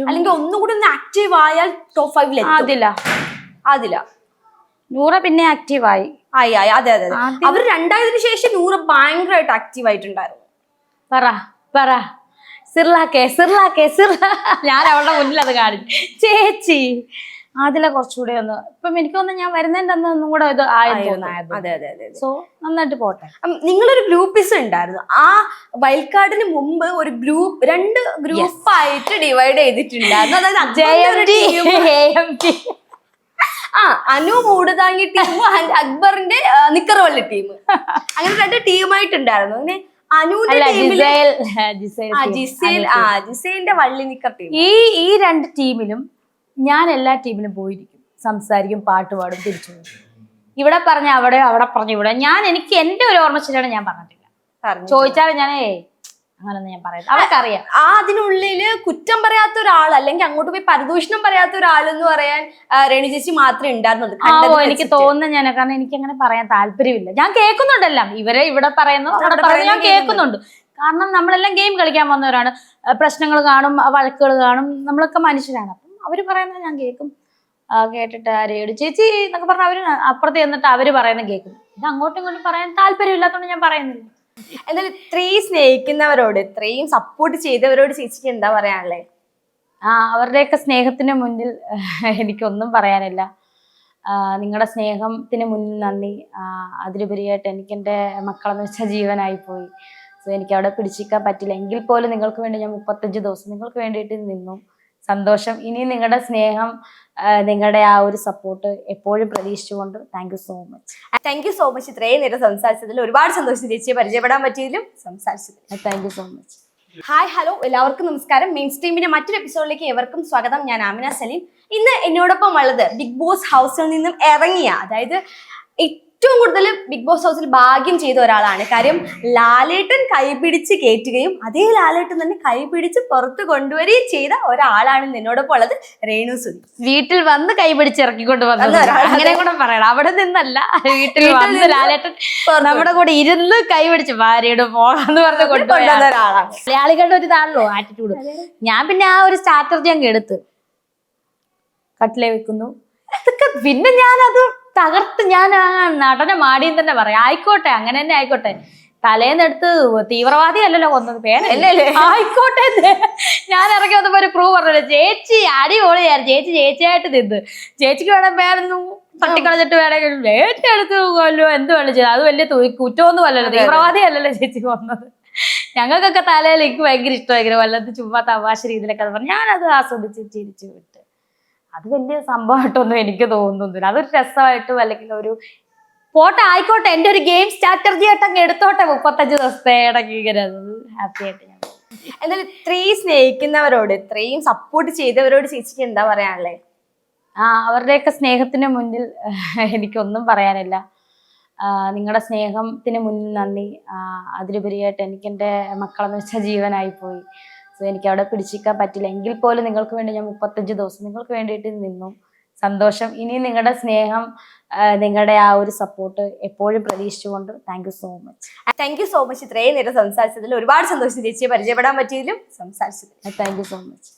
അല്ലെങ്കിൽ ഒന്നുകൂടി ഒന്ന് ആക്റ്റീവ് ആയാൽ ടോപ്പ് 5 അതില നൂറ പിന്നെ ആക്റ്റീവ് ആയി. അതെ. അവർ രണ്ടായതിനു ശേഷം നൂറ ഭയങ്കരമായിട്ട് ആക്റ്റീവ് ആയിട്ടുണ്ടായിരുന്നു. പറ സിർലാക്കെ ഞാൻ അവളുടെ മുന്നിൽ അത് കാണിച്ചു. ചേച്ചി അതിലെ കുറച്ചുകൂടെ ഒന്ന് ഇപ്പം എനിക്കൊന്ന് ഞാൻ വരുന്നതിന്റെ അന്ന് ഒന്നും കൂടെ ഇത് അതെ. സോ നന്നായിട്ട് പോട്ടെ. നിങ്ങളൊരു ഗ്രൂപ്പിസം ഉണ്ടായിരുന്നു. ആ വൈൽഡ് കാർഡിന് മുമ്പ് ഒരു രണ്ട് ഗ്രൂപ്പായിട്ട് ഡിവൈഡ് ചെയ്തിട്ടുണ്ടായിരുന്നു. അതായത് അനു മൂടുതാങ്ങി ടീമും അക്ബറിന്റെ നിക്കറവള്ളി ടീം, അങ്ങനെ 2 ടീമായിട്ടുണ്ടായിരുന്നു. പിന്നെ അനുവിന്റെ ജിസേലിന്റെ വള്ളി നിക്കർ ടീം. ഈ 2 ടീമിലും ഞാൻ എല്ലാ ടീമിലും പോയിരിക്കും, സംസാരിക്കും, പാട്ട് പാടും, തിരിച്ചു പോകും. ഇവിടെ പറഞ്ഞ അവിടെ പറഞ്ഞ ഇവിടെ. എനിക്ക് എന്റെ ഒരു ഓർമ്മ ശരിയാണ്, ഞാൻ പറഞ്ഞിട്ടില്ല. ചോദിച്ചാൽ ഞാനേ അങ്ങനൊന്നും ഞാൻ പറയുന്നത് അവർക്കറിയാം. അതിനുള്ളില് കുറ്റം പറയാത്ത ഒരാൾ അല്ലെങ്കിൽ അങ്ങോട്ട് പോയി പരദൂഷണം പറയാത്ത ഒരാളെന്ന് പറയാൻ രേണു ചേച്ചി മാത്രമേ ഉണ്ടായിരുന്നുള്ളൂ. എനിക്ക് തോന്നുന്നു ഞാൻ, കാരണം എനിക്ക് അങ്ങനെ പറയാൻ താല്പര്യമില്ല. ഞാൻ കേൾക്കുന്നുണ്ടെല്ലാം, ഇവരെ ഇവിടെ പറയുന്നു അവിടെ പറയുന്നു, ഞാൻ കേൾക്കുന്നുണ്ട്. കാരണം നമ്മളെല്ലാം ഗെയിം കളിക്കാൻ വന്നവരാണ്. പ്രശ്നങ്ങൾ കാണും, വഴക്കുകൾ കാണും, നമ്മളൊക്കെ മനുഷ്യരാണ്. അപ്പം അവര് പറയുന്നത് ഞാൻ കേൾക്കും. കേട്ടിട്ട് രേണു ചേച്ചി എന്നൊക്കെ പറഞ്ഞാൽ അവര് അപ്പുറത്ത് ചെന്നിട്ട് അവര് പറയുന്നത് കേൾക്കും. ഇത് അങ്ങോട്ടും ഇങ്ങോട്ടും പറയാൻ താല്പര്യമില്ലാത്തതുകൊണ്ട് ഞാൻ പറയുന്നില്ല. എന്നാലും ഇത്രയും സ്നേഹിക്കുന്നവരോട്, ഇത്രയും സപ്പോർട്ട് ചെയ്തവരോട് ചേച്ചിക്ക് എന്താ പറയാനുള്ളേ? അവരുടെയൊക്കെ സ്നേഹത്തിന് മുന്നിൽ എനിക്കൊന്നും പറയാനില്ല. നിങ്ങളുടെ സ്നേഹത്തിന് മുന്നിൽ നന്ദി. അതിലുപരിയായിട്ട് എനിക്കെൻ്റെ മക്കളെന്ന് വെച്ചാൽ ജീവനായി പോയി. സോ എനിക്ക് അവിടെ പിടിച്ചിരിക്കാൻ പറ്റില്ല. എങ്കിൽ പോലും നിങ്ങൾക്ക് വേണ്ടി ഞാൻ 35 ദിവസം നിങ്ങൾക്ക് വേണ്ടിയിട്ട് നിന്നു. സന്തോഷം. ഇനി നിങ്ങളുടെ സ്നേഹം, നിങ്ങളുടെ ആ ഒരു സപ്പോർട്ട് എപ്പോഴും പ്രതീക്ഷിച്ചുകൊണ്ട് താങ്ക് യു സോ മച്ച്. ഇത്രയും നേരം സംസാരിച്ചതിൽ ഒരുപാട് സന്തോഷം. ചേച്ചിയെ പരിചയപ്പെടാൻ പറ്റിയതിലും സംസാരിച്ചതിൽ thank you so much. Hi hello എല്ലാവർക്കും നമസ്കാരം. മെയിൻ സ്ട്രീമിന്റെ മറ്റൊരു എപ്പിസോഡിലേക്ക് ഏവർക്കും സ്വാഗതം. ഞാൻ ആമിന സലീം. ഇന്ന് എന്നോടൊപ്പം ഉള്ളത് ബിഗ് ബോസ് ഹൗസിൽ നിന്നും ഇറങ്ങിയ, അതായത് ഏറ്റവും കൂടുതൽ ബിഗ് ബോസ് ഹൗസിൽ ഭാഗ്യം ചെയ്ത ഒരാളാണ്. കാര്യം ലാലേട്ടൻ കൈപിടിച്ച് കയറ്റുകയും അതേ ലാലേട്ടൻ തന്നെ കൈപിടിച്ച് പുറത്ത് കൊണ്ടുവരികയും ചെയ്ത ഒരാളാണ് എന്നോടൊപ്പം ഉള്ളത് രേണു സുധി. വീട്ടിൽ വന്ന് കൈപിടിച്ച് ഇറക്കിക്കൊണ്ട് വന്നത്, അങ്ങനെ കൂടെ പറയണം. അവിടെ നിന്നല്ല, വീട്ടിൽ വന്ന് ലാലേട്ടൻ നമ്മുടെ കൂടെ ഇരുന്ന് കൈപിടിച്ച് ഭാര്യയുടെ പോകാന്ന് പറഞ്ഞ് കൊണ്ടുവന്ന ഒരാളാണ്. മലയാളികളുടെ ഒരു ഇതാണല്ലോ ആറ്റിറ്റ്യൂഡ്. ഞാൻ പിന്നെ ആ ഒരു സ്ട്രാറ്റജി അങ്ങ് എടുത്ത് കട്ടിലേ വെക്കുന്നു. പിന്നെ ഞാനത് തകർത്ത് ഞാൻ ആ നടനെ മാടിയും തന്നെ പറയാം. ആയിക്കോട്ടെ, അങ്ങനെ തന്നെ ആയിക്കോട്ടെ. തലേന്നെടുത്ത് തീവ്രവാദി അല്ലല്ലോ കൊന്നത്, പേരല്ലേ, ആയിക്കോട്ടെ. ഞാൻ ഇറങ്ങി വന്നപ്പോ ഒരു പ്രൂവ് പറഞ്ഞല്ലോ, ചേച്ചി അടിപൊളിയായിരുന്നു, ചേച്ചിയായിട്ട് നിന്ന്, ചേച്ചിക്ക് വേണം പേരൊന്നും തട്ടിക്കളഞ്ഞിട്ട് വേണമെങ്കിൽ ചേച്ചി എടുത്ത് കൊല്ലോ, എന്ത് വേണം ചെയ്തു, അത് വലിയ കുറ്റമൊന്നും അല്ലല്ലോ, തീവ്രവാദി അല്ലല്ലോ ചേച്ചി കൊന്നത്. ഞങ്ങൾക്കൊക്കെ തലയിൽ എനിക്ക് ഭയങ്കര ഇഷ്ടമായിരിക്കും, വല്ലത് ചുമ്മാ തമാശ രീതിയിലൊക്കെ പറഞ്ഞ് ഞാനത് ആസ്വദിച്ച് ചിരിച്ചു വിട്ട്. അത് വലിയ സംഭവമായിട്ടൊന്നും എനിക്ക് തോന്നുന്നില്ല. അതൊരു രസമായിട്ടും അല്ലെങ്കിൽ ഒരു പോട്ടെ, ആയിക്കോട്ടെ, എൻ്റെ ഒരു ഗെയിം സ്ട്രാറ്റജി ആയിട്ട് അങ്ങ് എടുത്തോട്ടെ. 35 ദിവസത്തെ ഇടയ്ക്ക് ഇങ്ങനെ ഹാപ്പി ആയിട്ട് ഞാൻ. എന്നാലും ഇത്രയും സ്നേഹിക്കുന്നവരോട്, ഇത്രയും സപ്പോർട്ട് ചെയ്തവരോട് ചേച്ചിക്ക് എന്താ പറയാനുള്ളേ? അവരുടെയൊക്കെ സ്നേഹത്തിന് മുന്നിൽ എനിക്കൊന്നും പറയാനില്ല. നിങ്ങളുടെ സ്നേഹത്തിന് മുന്നിൽ നന്ദി. അതിലുപരിയായിട്ട് എനിക്കെൻ്റെ മക്കളെന്ന് വെച്ചാൽ ജീവനായി പോയി. സോ എനിക്ക് അവിടെ പിടിച്ചിരിക്കാൻ പറ്റില്ല. എങ്കിൽ പോലും നിങ്ങൾക്ക് വേണ്ടി ഞാൻ 35 ദിവസം നിങ്ങൾക്ക് വേണ്ടിയിട്ട് നിന്നു. സന്തോഷം. ഇനി നിങ്ങളുടെ സ്നേഹം, നിങ്ങളുടെ ആ ഒരു സപ്പോർട്ട് എപ്പോഴും പ്രതീക്ഷിച്ചുകൊണ്ട് താങ്ക് യു സോ മച്ച്. ഇത്രയും നേരം സംസാരിച്ചതിൽ ഒരുപാട് സന്തോഷം. ചേച്ചിയെ പരിചയപ്പെടാൻ പറ്റിയതിലും സംസാരിച്ചതിൽ താങ്ക് യു സോ മച്ച്.